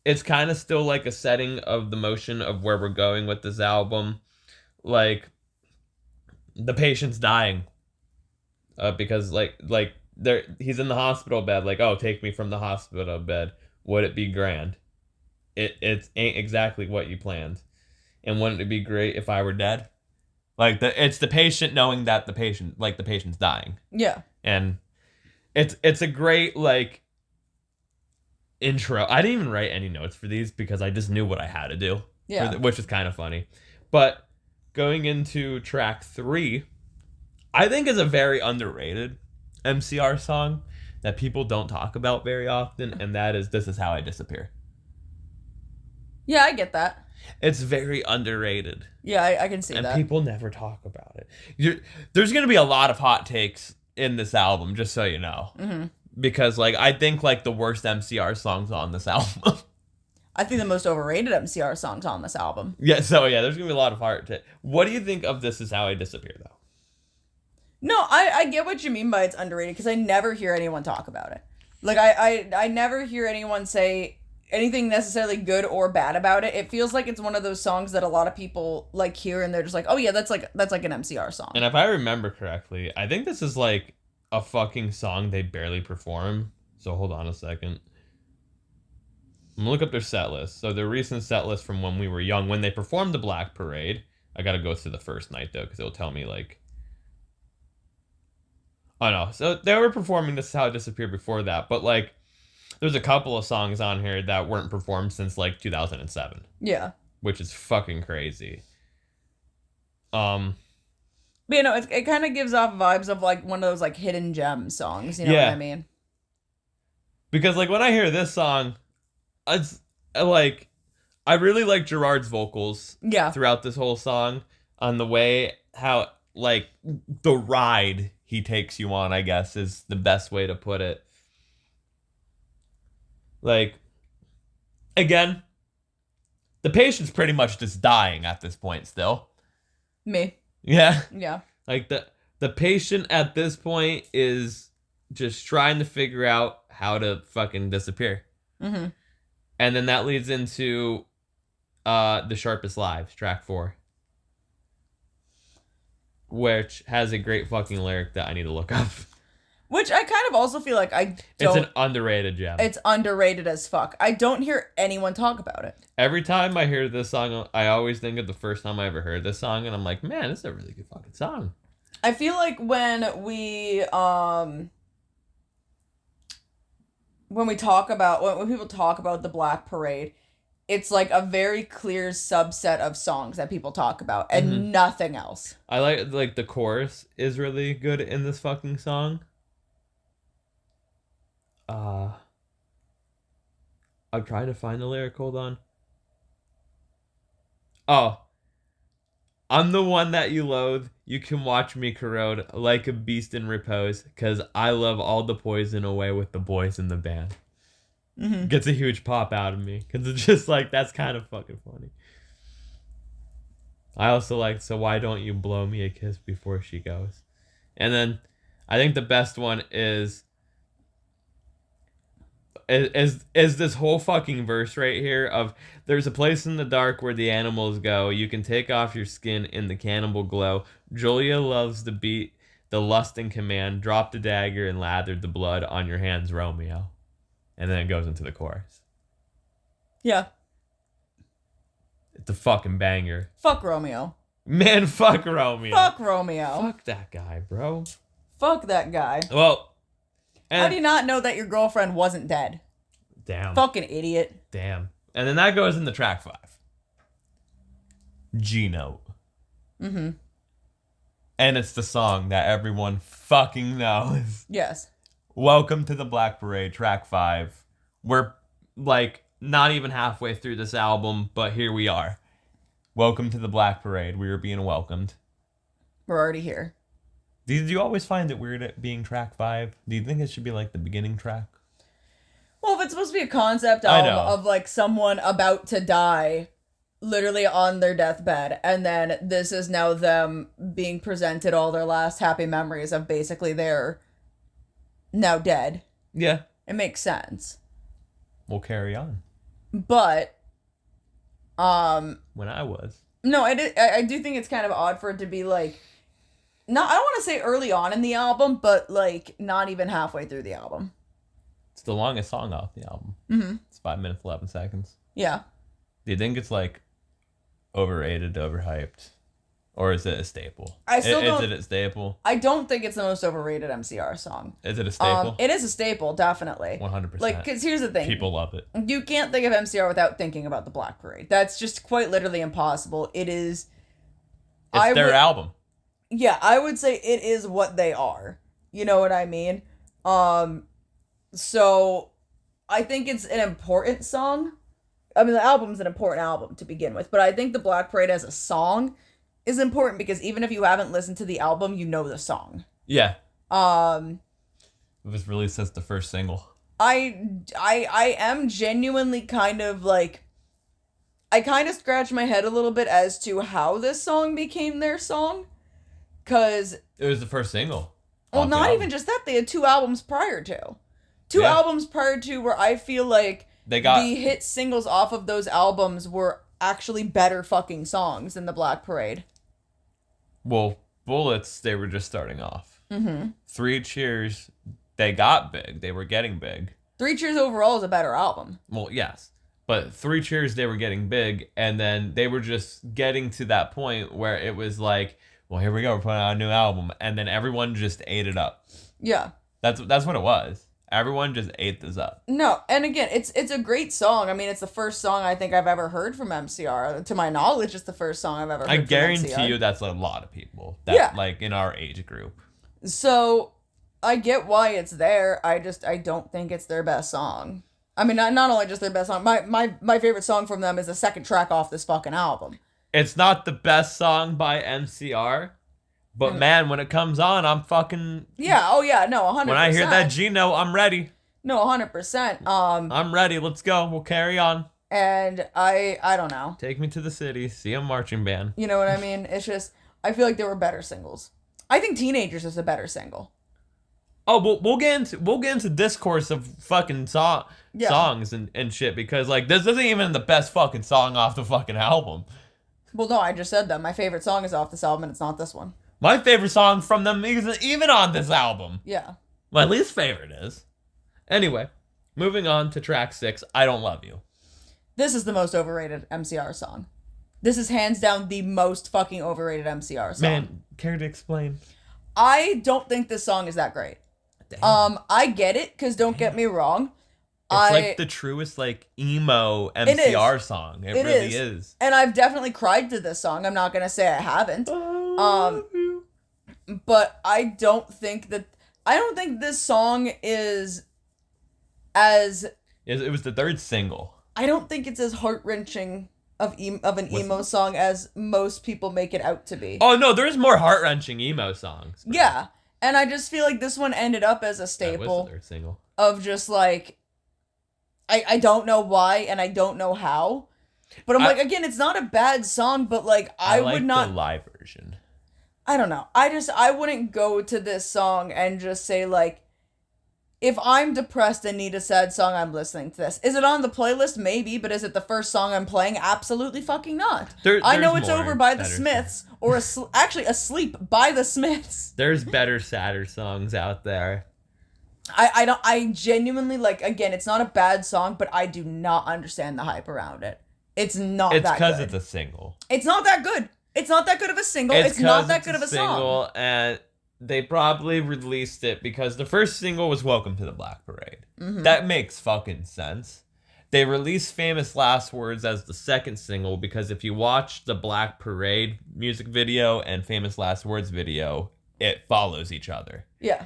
it's kind of still like a setting of the motion of where we're going with this album. Like, the patient's dying. Because like he's in the hospital bed, like, oh, take me from the hospital bed. Would it be grand? It ain't exactly what you planned. And wouldn't it be great if I were dead? Like, it's the patient knowing that the patient's dying. Yeah. And it's a great, like, intro. I didn't even write any notes for these because I just knew what I had to do. Yeah. Which is kind of funny. But going into track 3, I think is a very underrated MCR song that people don't talk about very often, and that is This Is How I Disappear. Yeah, I get that. It's very underrated. Yeah, I can see and that. And people never talk about it. There's going to be a lot of hot takes in this album, just so you know. Mm-hmm. Because, like, I think, like, the worst MCR songs on this album. I think the most overrated MCR songs on this album. Yeah, so, yeah, there's going to be a lot of hot takes. What do you think of This Is How I Disappear, though? No, I get what you mean by it's underrated, because I never hear anyone talk about it. Like, I never hear anyone say anything necessarily good or bad about it. It feels like it's one of those songs that a lot of people, like, hear, and they're just like, oh, yeah, that's like an MCR song. And if I remember correctly, I think this is, like, a fucking song they barely perform. So hold on a second. I'm gonna look up their set list. So their recent set list from when we were young, when they performed the Black Parade. I gotta go through the first night, though, because it'll tell me, like... Oh, no. So they were performing This Is How It Disappeared before that. But, like, there's a couple of songs on here that weren't performed since, like, 2007. Yeah. Which is fucking crazy. But, you know, it kind of gives off vibes of, like, one of those, like, hidden gem songs. You know what I mean? Because, like, when I hear this song, it's, like, I really like Gerard's vocals throughout this whole song on the way how, like, the ride he takes you on, I guess, is the best way to put it. Like, again, the patient's pretty much just dying at this point still. Me. Yeah. Yeah. Like, the patient at this point is just trying to figure out how to fucking disappear. Mm-hmm. And then that leads into The Sharpest Lives, track 4. Which has a great fucking lyric that I need to look up. Which I kind of also feel like It's an underrated gem. It's underrated as fuck. I don't hear anyone talk about it. Every time I hear this song, I always think of the first time I ever heard this song, and I'm like, man, this is a really good fucking song. I feel like when people talk about the Black Parade, it's like a very clear subset of songs that people talk about and nothing else. I like the chorus is really good in this fucking song. I'm trying to find the lyric, hold on. Oh. I'm the one that you loathe. You can watch me corrode like a beast in repose, 'cause I love all the poison away with the boys in the band. Mm-hmm. Gets a huge pop out of me, 'cause it's just like, that's kind of fucking funny. I also like, so why don't you blow me a kiss before she goes? And then I think the best one is is this whole fucking verse right here of there's a place in the dark where the animals go. You can take off your skin in the cannibal glow. Julia loves the beat, the lust and command. Drop the dagger and lathered the blood on your hands, Romeo. And then it goes into the chorus. Yeah. It's a fucking banger. Fuck Romeo. Man, fuck Romeo. Fuck Romeo. Fuck that guy, bro. Fuck that guy. Well, How do you not know that your girlfriend wasn't dead? Damn. Fucking idiot. Damn. And then that goes into track 5. G Note. Mm-hmm. And it's the song that everyone fucking knows. Yes. Welcome to the Black Parade, track 5. We're like not even halfway through this album, but here we are. Welcome to the Black Parade. We are being welcomed. We're already here. Did you always find it weird at being track 5? Do you think it should be like the beginning track? Well, if it's supposed to be a concept album of like someone about to die, literally on their deathbed, and then this is now them being presented all their last happy memories of basically they're now dead. Yeah. It makes sense. We'll carry on. But, when I was. No, I do think it's kind of odd for it to be like, not, I don't want to say early on in the album, but like not even halfway through the album. It's the longest song off the album. Mm-hmm. It's 5 minutes, 11 seconds. Yeah. Do you think it's like overrated, overhyped? Or is it a staple? I still don't. Is it a staple? I don't think it's the most overrated MCR song. Is it a staple? It is a staple, definitely. 100%. Like, because here's the thing. People love it. You can't think of MCR without thinking about the Black Parade. That's just quite literally impossible. It is. It's their album. Yeah, I would say it is what they are. You know what I mean? So I think it's an important song. I mean, the album's an important album to begin with, but I think the Black Parade as a song is important because even if you haven't listened to the album, you know the song. Yeah. It was released as the first single. I am genuinely kind of like, I kind of scratch my head a little bit as to how this song became their song. Because it was the first single. Well, not even just that. They had 2 albums prior to. 2 albums prior to where I feel like the hit singles off of those albums were actually better fucking songs than the Black Parade. Well, Bullets, they were just starting off. Mm-hmm. 3 Cheers, they got big. They were getting big. 3 Cheers overall is a better album. Well, yes. But 3 Cheers, they were getting big. And then they were just getting to that point where it was like, well, here we go. We're putting out a new album. And then everyone just ate it up. Yeah. That's what it was. Everyone just ate this up. No, and again, it's a great song. I mean, it's the first song I think I've ever heard from MCR. To my knowledge, it's the first song I've ever heard from MCR. I guarantee you that's a lot of people. That, like, in our age group. So, I get why it's there. I don't think it's their best song. I mean, not only just their best song. My favorite song from them is the second track off this fucking album. It's not the best song by MCR. But man, when it comes on, I'm fucking... Yeah, oh yeah, no, 100%. When I hear that G-note, I'm ready. No, 100%. I'm ready, let's go, we'll carry on. And I don't know. Take me to the city, see a marching band. You know what I mean? It's just, I feel like there were better singles. I think Teenagers is a better single. Oh, we'll get into discourse of fucking songs and shit, because like this isn't even the best fucking song off the fucking album. Well, no, I just said that. My favorite song is off this album, and it's not this one. My favorite song from them isn't even on this album. Yeah. My least favorite is. Anyway, moving on to track 6, I Don't Love You. This is the most overrated MCR song. This is hands down the most fucking overrated MCR song. Man, care to explain? I don't think this song is that great. Damn. I get it, because don't get me wrong. It's like the truest like emo MCR song. It really is. And I've definitely cried to this song. I'm not going to say I haven't. But I don't think this song is as... It was the 3rd single. I don't think it's as heart-wrenching of an emo song as most people make it out to be. Oh, no, there's more heart-wrenching emo songs. Yeah, and I just feel like this one ended up as a staple the 3rd single. Of just like... I don't know why, and I don't know how. But I'm like, again, it's not a bad song, but like, I would not... the live version. I don't know. I wouldn't go to this song and just say like, if I'm depressed and need a sad song, I'm listening to this. Is it on the playlist? Maybe, but is it the first song I'm playing? Absolutely fucking not. I know it's Over by the Smiths, or actually Asleep by the Smiths. There's better, sadder songs out there. I genuinely, like, again, it's not a bad song, but I do not understand the hype around it. It's not that good. It's because it's a single. It's not that good. It's not that good of a single. It's not that good of a song. And they probably released it because the first single was Welcome to the Black Parade. That makes fucking sense. They released Famous Last Words as the second single because if you watch the Black Parade music video and Famous Last Words video, it follows each other. Yeah.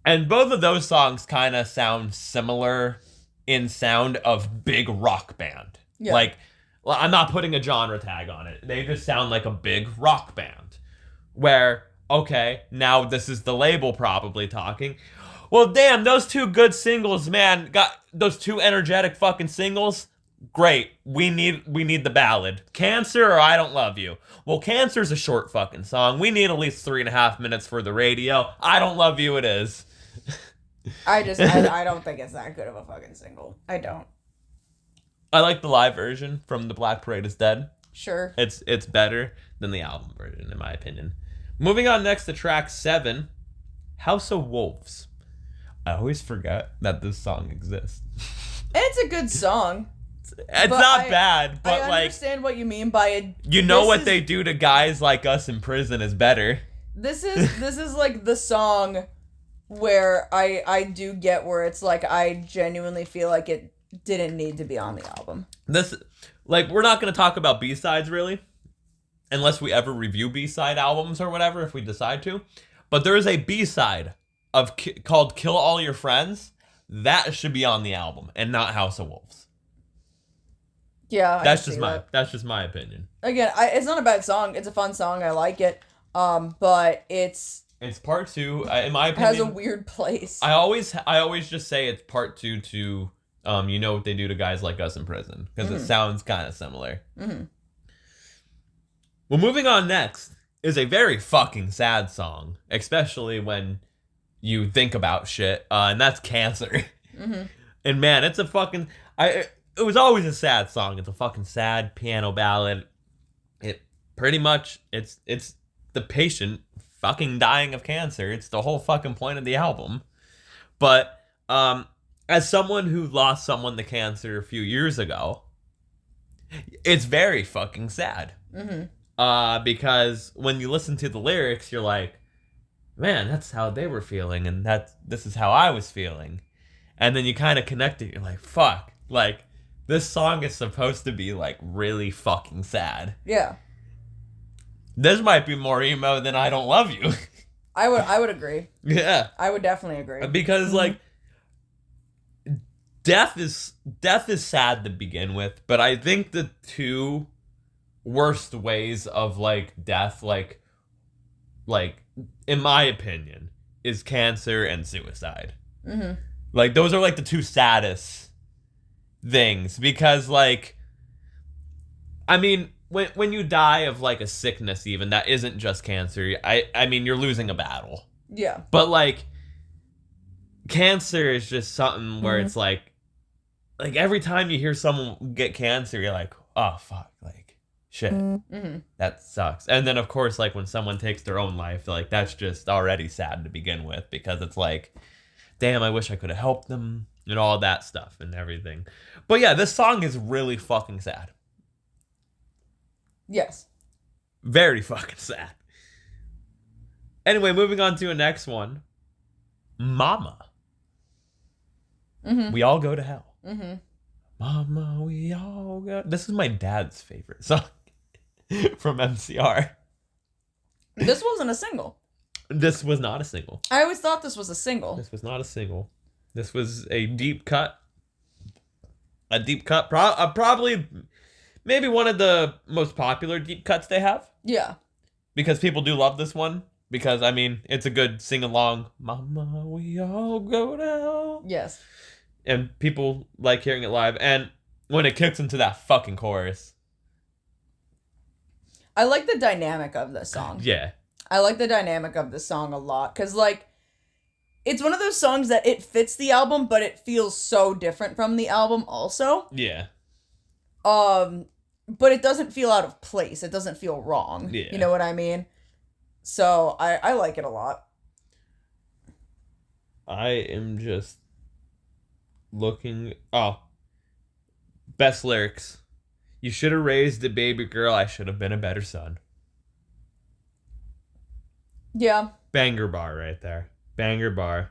And both of those songs kind of sound similar in sound of big rock band. Yeah. Like, well, I'm not putting a genre tag on it. They just sound like a big rock band. Where, okay, now this is the label probably talking. Well, damn, those two good singles, man. Got those two energetic fucking singles. Great. We need the ballad. Cancer or I Don't Love You. Well, Cancer's a short fucking song. We need at least 3.5 minutes for the radio. I Don't Love You it is. I don't think it's that good of a fucking single. I don't. I like the live version from The Black Parade is Dead. Sure. It's better than the album version, in my opinion. Moving on next to track 7, House of Wolves. I always forget that this song exists. It's a good song. It's not bad, but I understand what you mean by it. You know what they do to guys like us in prison is better. This is like the song where I do get where it's like I genuinely feel like it didn't need to be on the album. This, like, we're not going to talk about B-sides really, unless we ever review B-side albums or whatever, if we decide to. But there is a B-side called Kill All Your Friends. That should be on the album and not House of Wolves. Yeah, that's just my opinion. Again, it's not a bad song. It's a fun song. I like it. But it's part 2. In my opinion, has a weird place. I always just say it's part 2 to you know what they do to guys like us in prison because it sounds kind of similar. Well, moving on next is a very fucking sad song, especially when you think about shit, and that's Cancer. And man, it's a fucking it was always a sad song. It's a fucking sad piano ballad. It pretty much it's the patient fucking dying of cancer. It's the whole fucking point of the album. But as someone who lost someone to cancer a few years ago, it's very fucking sad. Because when you listen to the lyrics, you're like, man, that's how they were feeling, and this is how I was feeling. And then you kind of connect it. You're like, fuck, like this song is supposed to be like really fucking sad. Yeah. This might be more emo than I Don't Love You. I would agree. Yeah. I would definitely agree. Because like death is sad to begin with, but I think the two worst ways of like death, like in my opinion, is cancer and suicide. Like those are like the two saddest things because like, I mean, when you die of like a sickness, even that isn't just cancer, I mean you're losing a battle. Yeah. But like cancer is just something where it's like every time you hear someone get cancer, you're like, oh fuck, like shit, that sucks. And then of course, like when someone takes their own life, like that's just already sad to begin with because it's like, damn, I wish I could have helped them and all that stuff and everything. But yeah, this song is really fucking sad. Yes. Very fucking sad. Anyway, moving on to the next one. Mama. We All Go to Hell. Mama, we all go. This is my dad's favorite song from MCR. This wasn't a single. This was not a single. I always thought this was a single. This was not a single. This was a deep cut. A deep cut. Probably, maybe one of the most popular deep cuts they have. Yeah. Because people do love this one. Because, I mean, it's a good sing-along. Mama, we all go to hell. Yes. And people like hearing it live. And when it kicks into that fucking chorus. I like the dynamic of this song. Yeah. I like the dynamic of the song a lot. Because, like, it's one of those songs that it fits the album, but it feels so different from the album also. Yeah. But it doesn't feel out of place. It doesn't feel wrong. Yeah. You know what I mean? So I like it a lot. I am just looking. Oh, best lyrics. You should have raised a baby girl. I should have been a better son. Yeah. Banger bar right there. Banger bar.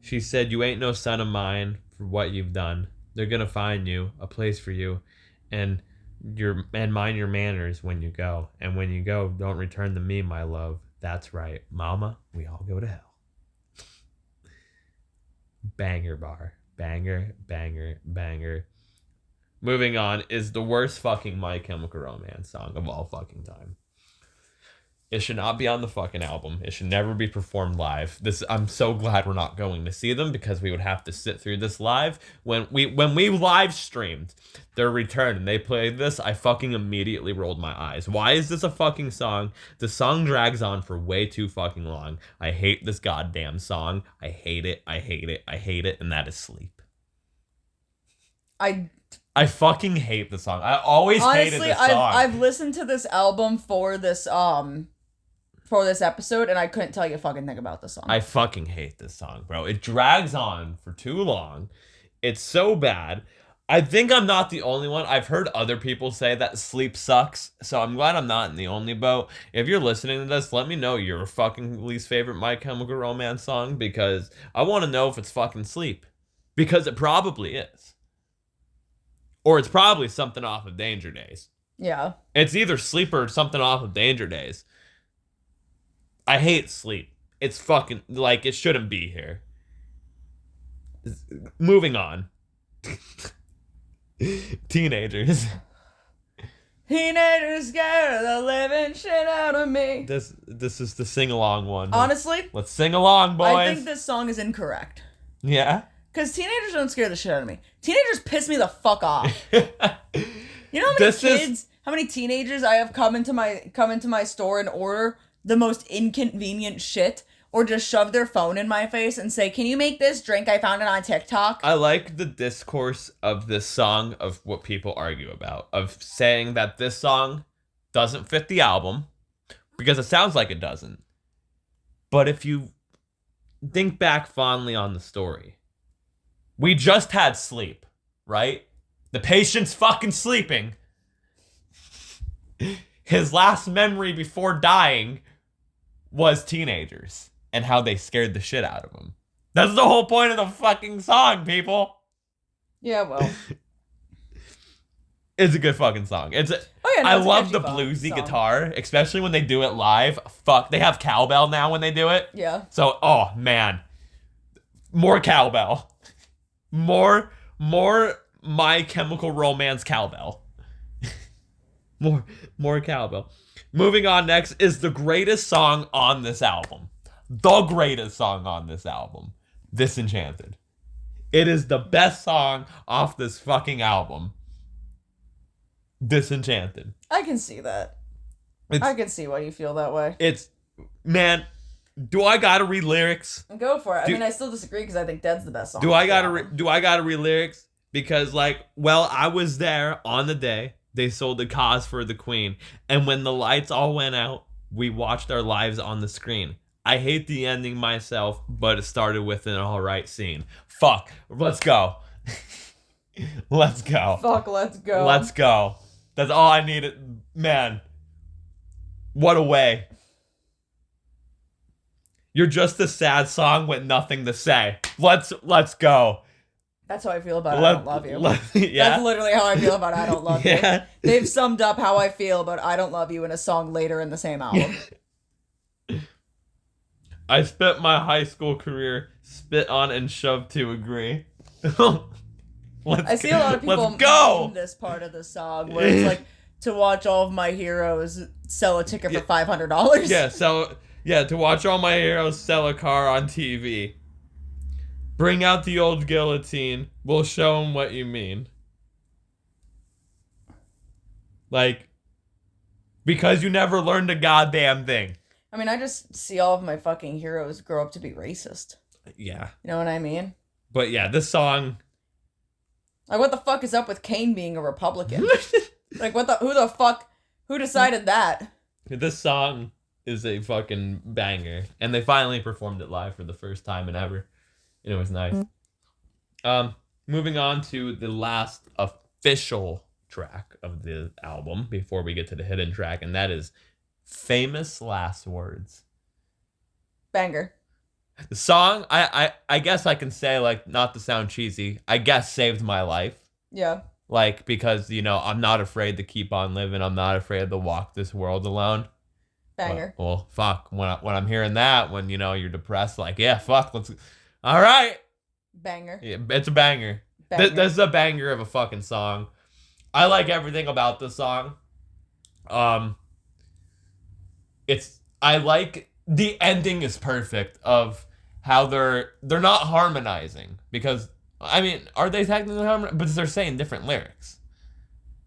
She said, you ain't no son of mine for what you've done. They're gonna find you, a place for you, and mind your manners when you go. And when you go, don't return to me, my love. That's right. Mama, we all go to hell. Banger bar. Banger, banger, banger. Moving on is the worst fucking My Chemical Romance song of all fucking time. It should not be on the fucking album. It should never be performed live. I'm so glad we're not going to see them because we would have to sit through this live. When we live streamed their return and they played this, I fucking immediately rolled my eyes. Why is this a fucking song? The song drags on for way too fucking long. I hate this goddamn song. I hate it. I hate it. I hate it. And that is Sleep. I fucking hate the song. I always hated this song. I've listened to this album for this episode, and I couldn't tell you a fucking thing about the song. I fucking hate this song, bro. It drags on for too long. It's so bad. I think I'm not the only one. I've heard other people say that Sleep sucks, so I'm glad I'm not in the only boat. If you're listening to this, let me know your fucking least favorite My Chemical Romance song, because I want to know if it's fucking Sleep. Because it probably is. Or it's probably something off of Danger Days. Yeah. It's either Sleep or something off of Danger Days. I hate Sleep. It's fucking, like, it shouldn't be here. Moving on. Teenagers. Teenagers scared the living shit out of me. This is the sing-along one. Honestly? Let's sing along, boys. I think this song is incorrect. Yeah? Because teenagers don't scare the shit out of me. Teenagers piss me the fuck off. You know how many teenagers I have come into my store and order the most inconvenient shit, or just shove their phone in my face and say, "Can you make this drink? I found it on TikTok." I like the discourse of this song, of what people argue about, of saying that this song doesn't fit the album because it sounds like it doesn't. But if you think back fondly on the story, we just had Sleep, right? The patient's fucking sleeping. His last memory before dying was teenagers and how they scared the shit out of him. That's the whole point of the fucking song, people. Yeah, well. It's a good fucking song. I love the bluesy guitar, especially when they do it live. Fuck, they have cowbell now when they do it. Yeah. So, oh man, more cowbell. More My Chemical Romance cowbell. more cowbell. Moving on, next is the greatest song on this album. The greatest song on this album. Disenchanted. It is the best song off this fucking album. Disenchanted. I can see that. I can see why you feel that way. Man, do I gotta read lyrics? Go for it. I still disagree because I think Dead's the best song. Do I gotta read lyrics? Because, I was there on the day they sold the cause for the queen, and when the lights all went out, we watched our lives on the screen. I hate the ending myself, but it started with an alright scene. Fuck, let's go. Let's go. Fuck, let's go. Let's go. That's all I needed. Man, what a way. You're just a sad song with nothing to say. Let's go. That's how I feel about I Don't Love You. Yeah. That's literally how I feel about I Don't Love You. They've summed up how I feel about I Don't Love You in a song later in the same album. I spent my high school career spit on and shoved to agree. I see a lot of people meme this part of the song where it's like, to watch all of my heroes sell a ticket for $500. To watch all my heroes sell a car on TV. Bring out the old guillotine. We'll show them what you mean. Because you never learned a goddamn thing. I mean, I just see all of my fucking heroes grow up to be racist. Yeah. You know what I mean? But yeah, this song. Like, what the fuck is up with Kane being a Republican? Like, who decided that? This song is a fucking banger. And they finally performed it live for the first time in ever. And it was nice. Moving on to the last official track of the album before we get to the hidden track, and that is Famous Last Words. Banger. The song, I guess I can say, like, not to sound cheesy, I guess saved my life. Yeah. Like, because, you know, I'm not afraid to keep on living. I'm not afraid to walk this world alone. Banger. Well, fuck. When I'm hearing that, when, you know, you're depressed, like, yeah, fuck, let's... All right. Banger. Yeah, it's a banger. Banger. This is a banger of a fucking song. I like everything about this song. I like the ending is perfect of how they're not harmonizing, because I mean, are they technically harmonizing? But they're saying different lyrics.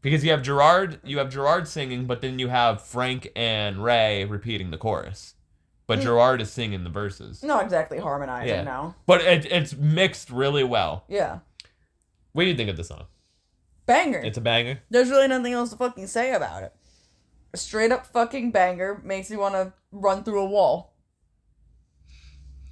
Because you have Gerard singing, but then you have Frank and Ray repeating the chorus. But Gerard is singing the verses. Not exactly harmonizing now. But it's mixed really well. Yeah. What do you think of the song? Banger. It's a banger? There's really nothing else to fucking say about it. A straight up fucking banger makes me want to run through a wall.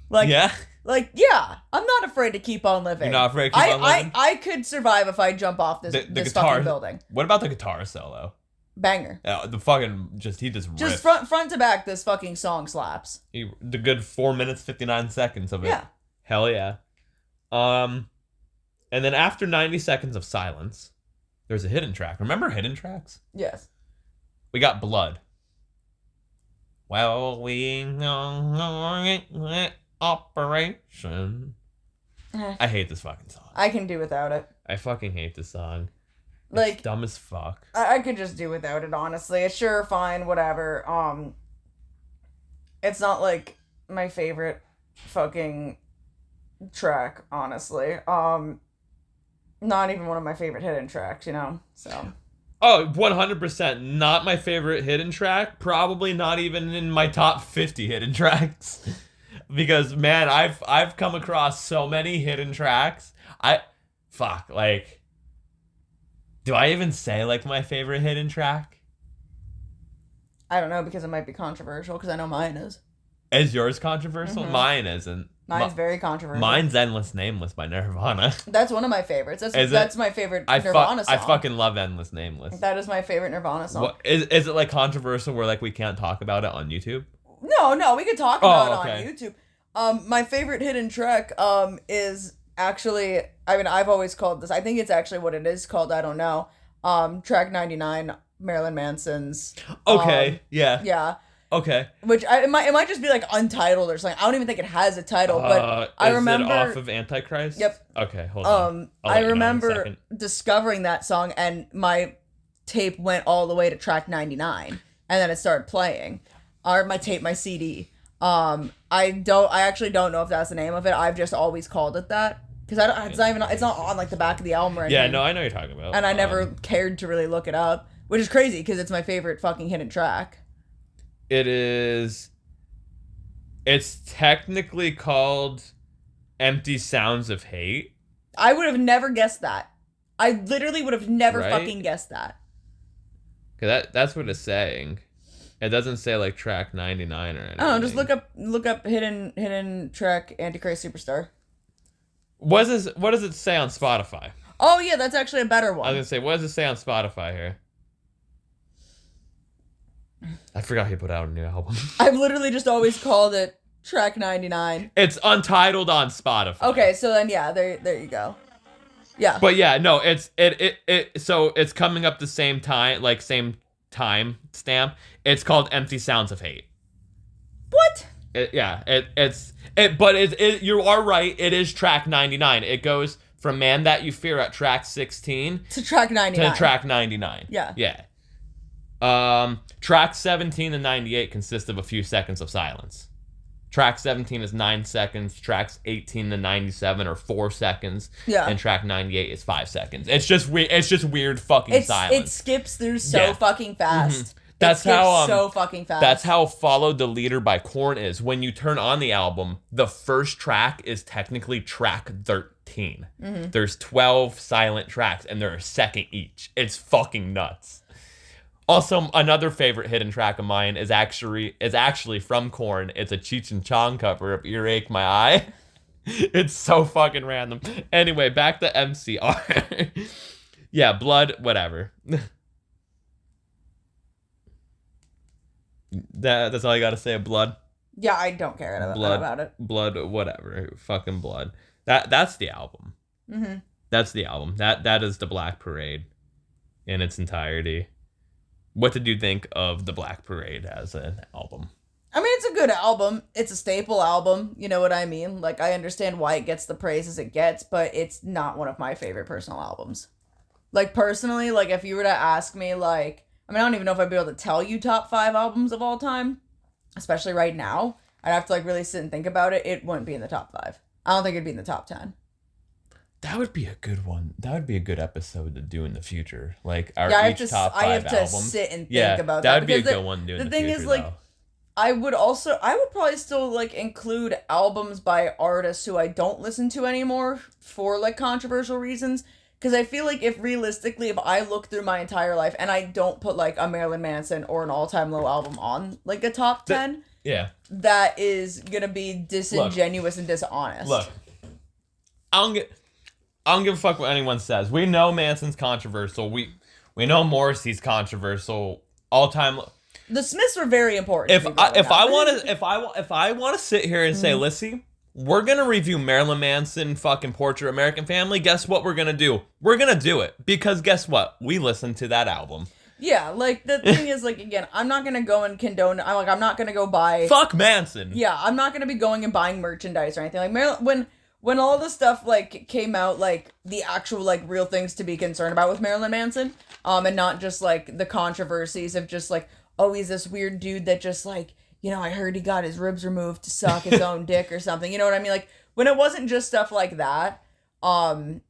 Like, yeah? Like, yeah, I'm not afraid to keep on living. You're not afraid to keep on living? I could survive if I jump off this guitar, fucking building. What about the guitar solo? Banger. The fucking, he just riffs. Front to back, this fucking song slaps. The good 4 minutes, 59 seconds of it. Yeah. Hell yeah. And then after 90 seconds of silence, there's a hidden track. Remember hidden tracks? Yes. We got Blood. Well, we know operation. I hate this fucking song. I can do without it. I fucking hate this song. Like, it's dumb as fuck. I could just do without it, honestly. It's sure, fine, whatever. It's not like my favorite fucking track, honestly. Not even one of my favorite hidden tracks, you know? So. Oh, 100%. Not my favorite hidden track. Probably not even in my top 50 hidden tracks. Because, man, I've come across so many hidden tracks. Do I even say, like, my favorite hidden track? I don't know, because it might be controversial, because I know mine is. Is yours controversial? Mm-hmm. Mine isn't. Mine's very controversial. Mine's Endless Nameless by Nirvana. That's one of my favorites. That's my favorite Nirvana song. I fucking love Endless Nameless. That is my favorite Nirvana song. What, is it like controversial where like we can't talk about it on YouTube? No, we could talk about it on YouTube. My favorite hidden track is actually, I mean, I've always called this, I think it's actually what it is called, I don't know. Track 99, Marilyn Manson's. Okay, yeah. Yeah. Okay. Which it might just be like untitled or something. I don't even think it has a title, but I remember. Is it off of Antichrist? Yep. Okay, hold on. I remember discovering that song, and my tape went all the way to track 99, and then it started playing. Or my CD. I actually don't know if that's the name of it. I've just always called it that because it's not on like the back of the album or anything. Yeah, no, I know what you're talking about. And I never cared to really look it up, which is crazy because it's my favorite fucking hidden track. It's technically called Empty Sounds of Hate. I would have never guessed that. I literally would have never fucking guessed that. Cause that's what it's saying. It doesn't say like track 99 or anything. I don't know, just look up hidden track Antichrist Superstar. What does it say on Spotify? Oh yeah, that's actually a better one. I was gonna say, what does it say on Spotify here? I forgot he put out a new album. I've literally just always called it track 99. It's untitled on Spotify. Okay, so then yeah, there you go. Yeah. But yeah, no, so it's coming up the same time stamp. It's called Empty Sounds of Hate. What? You are right. It is track 99. It goes from Man That You Fear at track 16 to track 99. To track 99. Yeah. Yeah. Track 17 to 98 consist of a few seconds of silence. Track 17 is 9 seconds. Tracks 18 to 97 are 4 seconds. Yeah. And track 98 is 5 seconds. It's just weird fucking silence. It skips through so fucking fast. That's skips how so fucking fast. That's how Follow the Leader by Korn is. When you turn on the album, the first track is technically track 13. There's 12 silent tracks and they're a second each. It's fucking nuts. Also, another favorite hidden track of mine is actually from Korn. It's a Cheech and Chong cover of Earache My Eye. It's so fucking random. Anyway, back to MCR. Yeah, Blood, whatever. That's all you gotta say. Blood. Yeah, I don't care about it. Blood, whatever. Fucking Blood. That's the album. That's the album. That is the Black Parade in its entirety. What did you think of the Black Parade as an album? I mean, it's a good album. It's a staple album. You know what I mean? Like, I understand why it gets the praises it gets, but it's not one of my favorite personal albums. Like, personally, like, if you were to ask me, like, I mean, I don't even know if I'd be able to tell you top 5 albums of all time, especially right now. I'd have to, like, really sit and think about it. It wouldn't be in the top 5. I don't think it'd be in the top 10. That would be a good one. That would be a good episode to do in the future. Like, our each top 5 I have albums. to sit and think about that. That would be a good one to do in the future, thing is, like, though. I would probably still, like, include albums by artists who I don't listen to anymore for, like, controversial reasons. Because I feel like if I look through my entire life and I don't put, like, a Marilyn Manson or an All Time Low album on, like, a top 10, that is going to be disingenuous and dishonest. Look, I don't give a fuck what anyone says. We know Manson's controversial. We know Morrissey's controversial. All Time Low. The Smiths were very important. If I want to sit here and say, listen, we're gonna review Marilyn Manson fucking Portrait of American Family, guess what we're gonna do? We're gonna do it because guess what? We listened to that album. Yeah, like the thing is, like, again, I'm not gonna go and condone. I'm not gonna go buy. Fuck Manson. Yeah, I'm not gonna be going and buying merchandise or anything. Like Marilyn, when all the stuff like came out, like the actual like real things to be concerned about with Marilyn Manson, and not just like the controversies of just like, oh, he's this weird dude that just, like, you know, I heard he got his ribs removed to suck his own dick or something. You know what I mean? Like, when it wasn't just stuff like that, like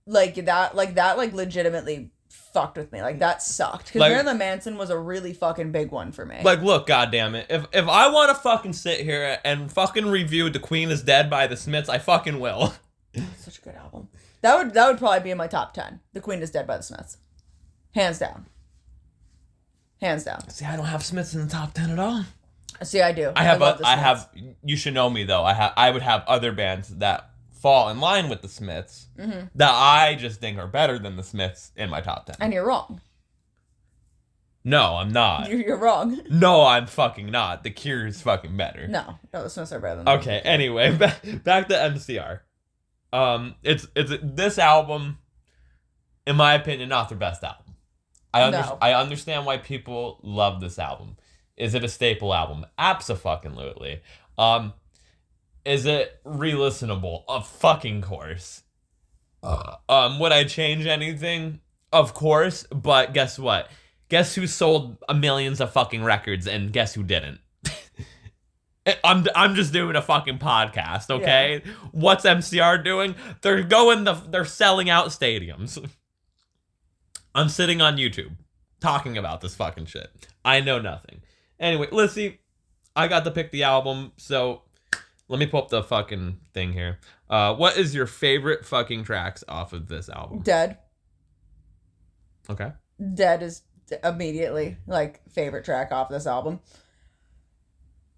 legitimately fucked with me. Like, that sucked. Because Marilyn Manson was a really fucking big one for me. Like, look, goddammit. If I want to fucking sit here and fucking review The Queen is Dead by the Smiths, I fucking will. Such a good album. That would probably be in my top 10. The Queen is Dead by the Smiths. Hands down. Hands down. See, I don't have Smiths in the top 10 at all. See, I do. I have. You should know me though. I would have other bands that fall in line with the Smiths that I just think are better than the Smiths in my top 10. And you're wrong. No, I'm not. You're wrong. No, I'm fucking not. The Cure is fucking better. No, the Smiths are better than. Okay. Anyway, back to MCR. It's this album, in my opinion, not their best album. I understand why people love this album. Is it a staple album? Abso-fucking-lutely. Is it re-listenable? Of fucking course. Would I change anything? Of course, but guess what? Guess who sold millions of fucking records and guess who didn't? I'm just doing a fucking podcast, okay? Yeah. What's MCR doing? They're selling out stadiums. I'm sitting on YouTube talking about this fucking shit. I know nothing. Anyway, Lissy, I got to pick the album, so let me pull up the fucking thing here. What is your favorite fucking tracks off of this album? Dead. Okay. Dead is immediately, like, favorite track off this album.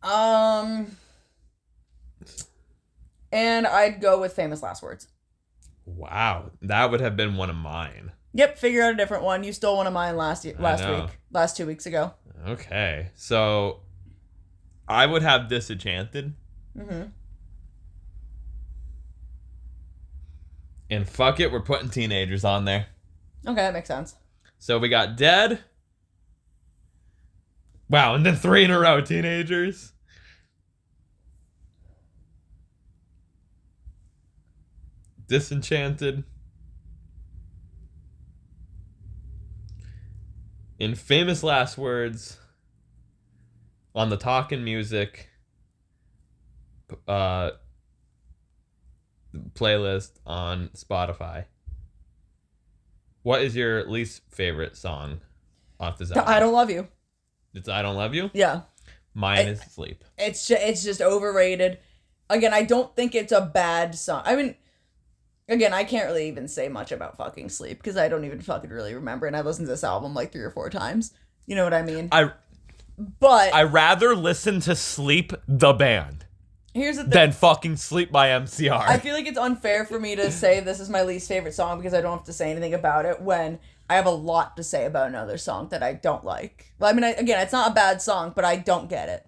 And I'd go with Famous Last Words. Wow, that would have been one of mine. Yep, figure out a different one. You stole one of mine last 2 weeks ago. Okay, so I would have Disenchanted. And fuck it, we're putting Teenagers on there. Okay, that makes sense. So we got Dead. Wow, and then 3 in a row, Teenagers. Disenchanted. In Famous Last Words, on the Talkin music playlist on Spotify. What is your least favorite song off this album? I Don't Love You. It's I Don't Love You. Yeah. Mine is Sleep. It's just overrated. Again, I don't think it's a bad song. I mean, again, I can't really even say much about fucking Sleep because I don't even fucking really remember, and I listened to this album like 3 or 4 times. You know what I mean? But I rather listen to Sleep the band here's the thing. than fucking Sleep by MCR. I feel like it's unfair for me to say this is my least favorite song because I don't have to say anything about it when I have a lot to say about another song that I don't like. Well, I mean, again, it's not a bad song, but I don't get it.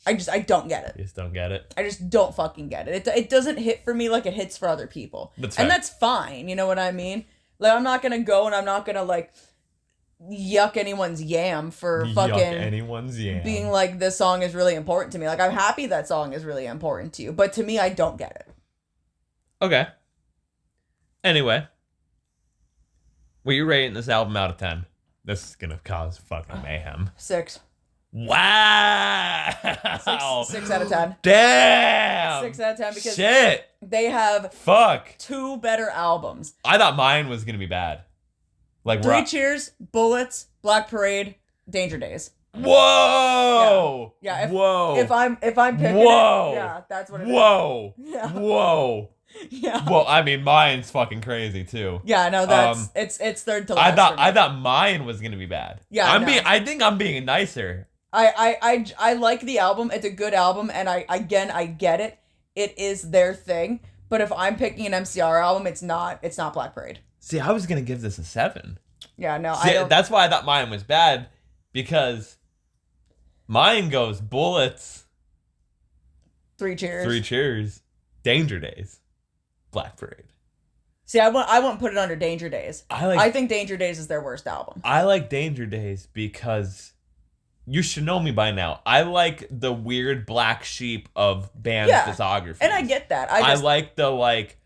I don't get it. You just don't get it. I just don't fucking get it. It doesn't hit for me like it hits for other people. That's and fair. that's fine. You know what I mean? Like, I'm not gonna go and I'm not gonna, like, yuck anyone's yam for fucking anyone's yam. being like, this song is really important to me. Like, I'm happy that song is really important to you. But to me, I don't get it. Okay. Anyway. What are you rating this album out of 10? This is gonna cause fucking mayhem. 6. Wow. 6 out of 10. Damn. 6 out of 10 because Shit. they have Fuck. 2 better albums. I thought mine was gonna be bad. Like 3 Cheers, Bullets, Black Parade, Danger Days. Whoa. Yeah. Whoa. If I'm picking Whoa. it, yeah, that's what it is. Whoa. Yeah. Whoa. Yeah. Well, I mean, mine's fucking crazy too. Yeah, no, that's it's third to last. I thought mine was gonna be bad. Yeah, I think I'm being nicer. I like the album. It's a good album, and I get it. It is their thing. But if I'm picking an MCR album, it's not Black Parade. See, I was gonna give this a 7. Yeah, no, See, I don't. that's why I thought mine was bad, because mine goes Bullets, 3 Cheers. 3 Cheers, Danger Days, Black Parade. See, I won't put it under Danger Days. I think Danger Days is their worst album. I like Danger Days because you should know me by now. I like the weird black sheep of band's discography. And I get that. I like the, like,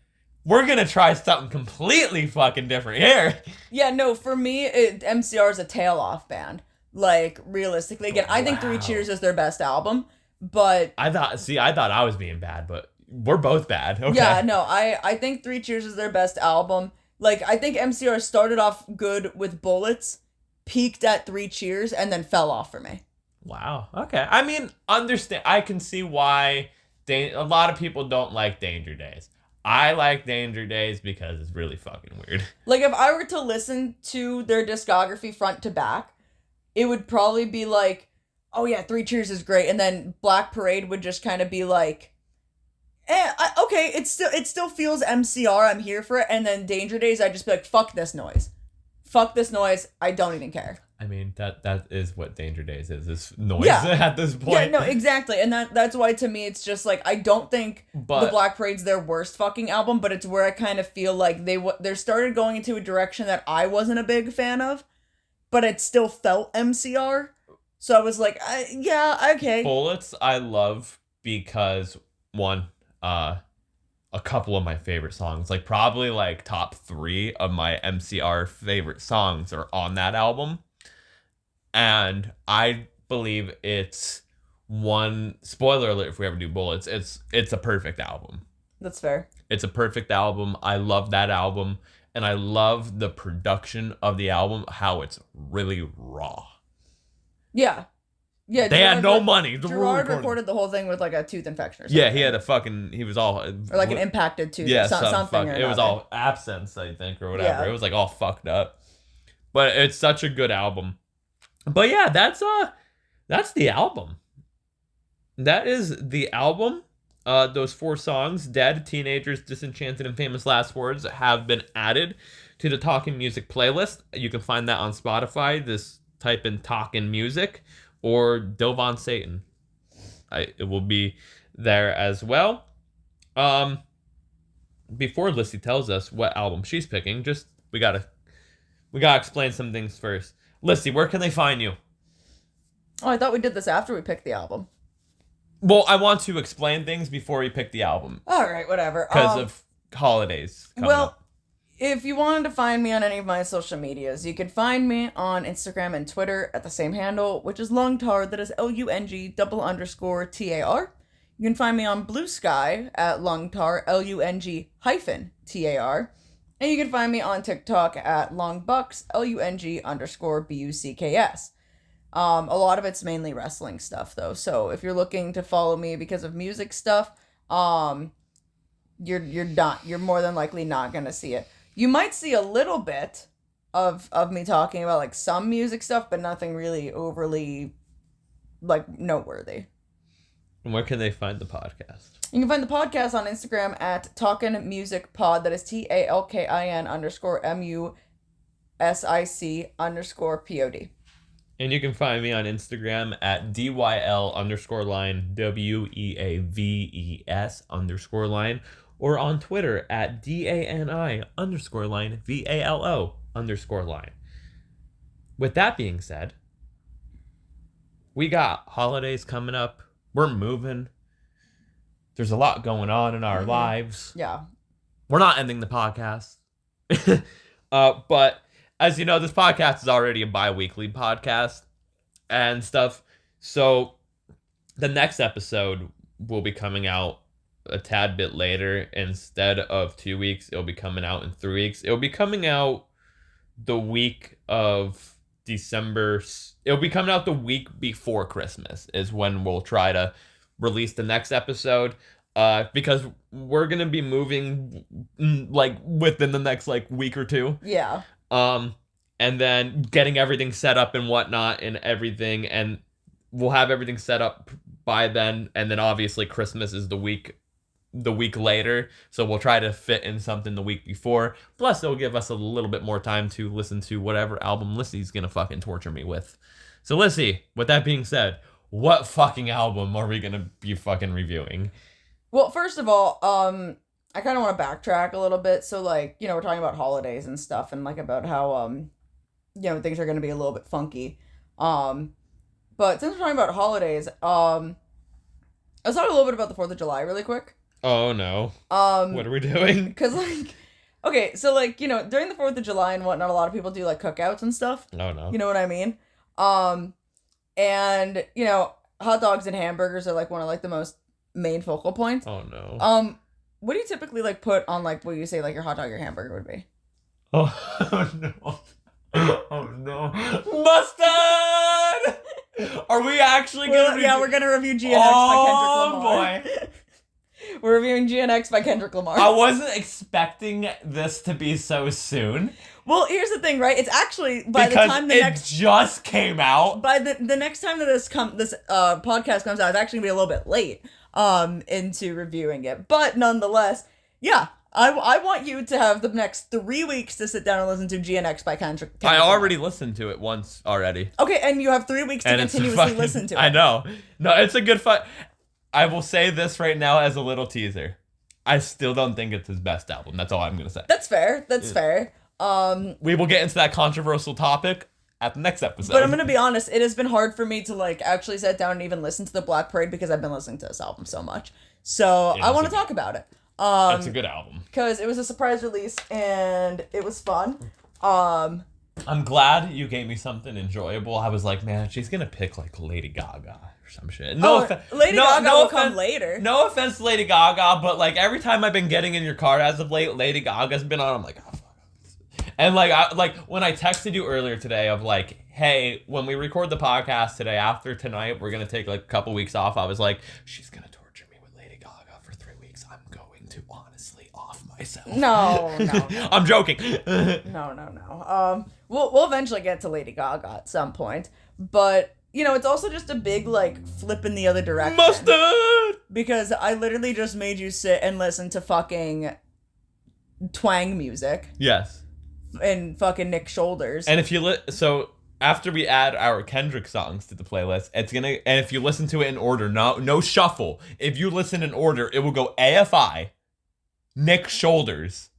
we're gonna try something completely fucking different here. Yeah, no, for me, MCR is a tail-off band. Like, realistically. Again, I think 3 Cheers is their best album, but... I thought I was being bad, but we're both bad. Okay. Yeah, no, I think 3 Cheers is their best album. Like, I think MCR started off good with Bullets, peaked at 3 Cheers, and then fell off for me. Wow. Okay. I mean, I can see why a lot of people don't like Danger Days. I like Danger Days because it's really fucking weird. Like, if I were to listen to their discography front to back, it would probably be like, oh yeah, 3 Cheers is great, and then Black Parade would just kind of be like, okay, it still feels MCR, I'm here for it, and then Danger Days, I'd just be like, fuck this noise. Fuck this noise, I don't even care. I mean, that is what Danger Days is noise at this point. Yeah, no, exactly. And that's why, to me, it's just like, I don't think the Black Parade's their worst fucking album, but it's where I kind of feel like they started going into a direction that I wasn't a big fan of, but it still felt MCR. So I was like, yeah, okay. Bullets I love because, one, a couple of my favorite songs, like probably like top 3 of my MCR favorite songs are on that album. And I believe it's one, spoiler alert if we ever do Bullets, it's a perfect album. That's fair. It's a perfect album. I love that album. And I love the production of the album, how it's really raw. Yeah. Yeah. They had no money. Gerard recorded the whole thing with like a tooth infection or something. Yeah, he was all... Or like an impacted tooth. Yeah, something or it was all absence, I think, or whatever. Yeah. It was like all fucked up. But it's such a good album. But yeah, that's the album. That is the album. Those 4 songs, Dead, Teenagers, Disenchanted, and Famous Last Words, have been added to the Talkin Music playlist. You can find that on Spotify. Just type in Talkin Music or Dovon Satan. It will be there as well. Before Lissy tells us what album she's picking, we gotta explain some things first. Lissy, where can they find you? Oh, I thought we did this after we picked the album. Well, I want to explain things before we pick the album. All right, whatever. Because of holidays coming up. If you wanted to find me on any of my social medias, you could find me on Instagram and Twitter at the same handle, which is Lungtar, that is LUNG_TAR. You can find me on Blue Sky at Lungtar, LUNG-TAR. And you can find me on TikTok at Longbucks, LUNG_BUCKS. A lot of it's mainly wrestling stuff though. So if you're looking to follow me because of music stuff, you're more than likely not gonna see it. You might see a little bit of me talking about like some music stuff, but nothing really overly like noteworthy. And where can they find the podcast? You can find the podcast on Instagram at Talkin Music Pod. That is TALKIN_MUSIC_POD. And you can find me on Instagram at DYL_line WEAVES_line, or on Twitter at DANI_line VALO_line. With that being said, we got holidays coming up. We're moving. There's a lot going on in our lives. Yeah. We're not ending the podcast. But as you know, this podcast is already a bi-weekly podcast and stuff. So the next episode will be coming out a tad bit later. Instead of 2 weeks, it'll be coming out in 3 weeks. It'll be coming out the week of December. It'll be coming out the week before Christmas is when we'll try to release the next episode. Because we're going to be moving like within the next like week or two. Yeah. And then getting everything set up and whatnot and everything, and we'll have everything set up by then. And then obviously Christmas is the week later, so we'll try to fit in something the week before. Plus, it'll give us a little bit more time to listen to whatever album Lissie's gonna fucking torture me with. So Lissie, with that being said, what fucking album are we gonna be fucking reviewing? Well, first of all, I kind of want to backtrack a little bit. So, like, you know, we're talking about holidays and stuff, and like about how, you know, things are going to be a little bit funky. But since we're talking about holidays, let's talk a little bit about the 4th of July really quick. Oh no. What are we doing? Because, like, okay, so, like, you know, during the 4th of July and whatnot, a lot of people do, like, cookouts and stuff. Oh no. You know what I mean? And, you know, hot dogs and hamburgers are, like, one of, like, the most main focal points. Oh no. What do you typically, like, put on, like, what you say, like, your hot dog or hamburger would be? Oh no. Oh no. Mustard! Are we actually gonna Yeah, we're gonna review GNX by Kendrick Lamar. Boy. We're reviewing GNX by Kendrick Lamar. I wasn't expecting this to be so soon. Well, here's the thing, right? It's actually by because the time the it next just came out. by the next time that this podcast comes out, it's actually gonna be a little bit late into reviewing it. But nonetheless, yeah. I want you to have the next 3 weeks to sit down and listen to GNX by Kendrick I Lamar. already listened to it once already. Okay, and you have 3 weeks to continuously listen to it. I know. No, it's a good fight. I will say this right now as a little teaser. I still don't think it's his best album. That's all I'm going to say. That's fair. That's fair. We will get into that controversial topic at the next episode. But I'm going to be honest, it has been hard for me to like actually sit down and even listen to the Black Parade because I've been listening to this album so much. So I want to talk about it. It's a good album. Because it was a surprise release and it was fun. I'm glad you gave me something enjoyable. I was like, man, she's going to pick like Lady Gaga or some shit. Lady Gaga will come later. No offense to Lady Gaga, but like every time I've been getting in your car as of late, Lady Gaga's been on. I'm like, oh, fuck. And like when I texted you earlier today of like, hey, when we record the podcast today after tonight, we're going to take like a couple weeks off. I was like, she's going to torture me with Lady Gaga for 3 weeks. I'm going to honestly off myself. No. I'm joking. No. We'll eventually get to Lady Gaga at some point. But, you know, it's also just a big, like, flip in the other direction. Mustard! Because I literally just made you sit and listen to fucking twang music. Yes. And fucking Nick Shoulders. And if you so after we add our Kendrick songs to the playlist, it's gonna, and if you listen to it in order, no shuffle. If you listen in order, it will go AFI, Nick Shoulders,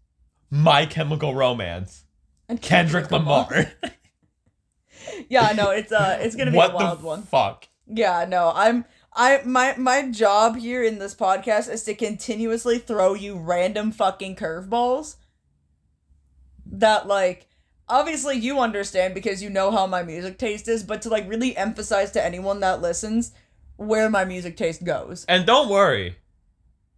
My Chemical Romance, and Kendrick Lamar. Yeah, no, it's gonna be a wild one. Fuck. Yeah, no, my job here in this podcast is to continuously throw you random fucking curveballs that, like, obviously you understand because you know how my music taste is, but to, like, really emphasize to anyone that listens where my music taste goes. And don't worry.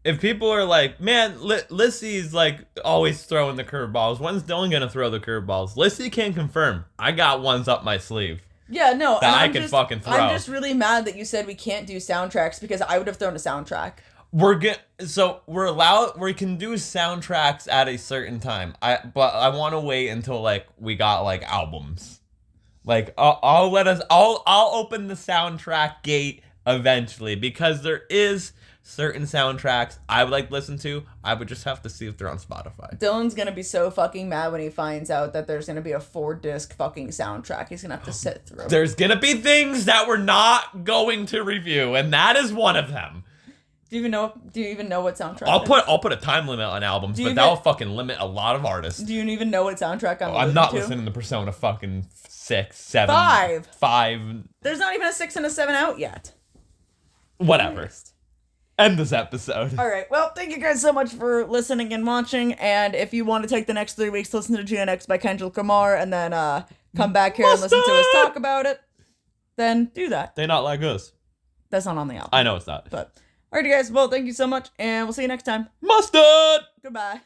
If people are like, man, Lissie's, like, always throwing the curveballs. When's Dylan gonna throw the curveballs? Lissie can confirm. I got ones up my sleeve. Yeah, no. That I can fucking throw. I'm just really mad that you said we can't do soundtracks because I would have thrown a soundtrack. We're allowed. We can do soundtracks at a certain time. But I want to wait until like we got like albums. Like I'll open the soundtrack gate eventually because there is certain soundtracks I would like to listen to. I would just have to see if they're on Spotify. Dylan's gonna be so fucking mad when he finds out that there's gonna be a 4-disc fucking soundtrack. He's gonna have to sit through. There's gonna be things that we're not going to review, and that is one of them. Do you even know what soundtrack? I'll put a time limit on albums, but that'll fucking limit a lot of artists. Do you even know what soundtrack I'm not listening to Persona fucking 6, 7, 5. There's not even a 6 and a 7 out yet. Whatever. End this episode. All right. Well, thank you guys so much for listening and watching. And if you want to take the next 3 weeks to listen to GNX by Kendrick Lamar and then come back here and listen to us talk about it, then do that. They not like us. That's not on the album. I know it's not. But all right, you guys. Well, thank you so much, and we'll see you next time. Mustard! Goodbye.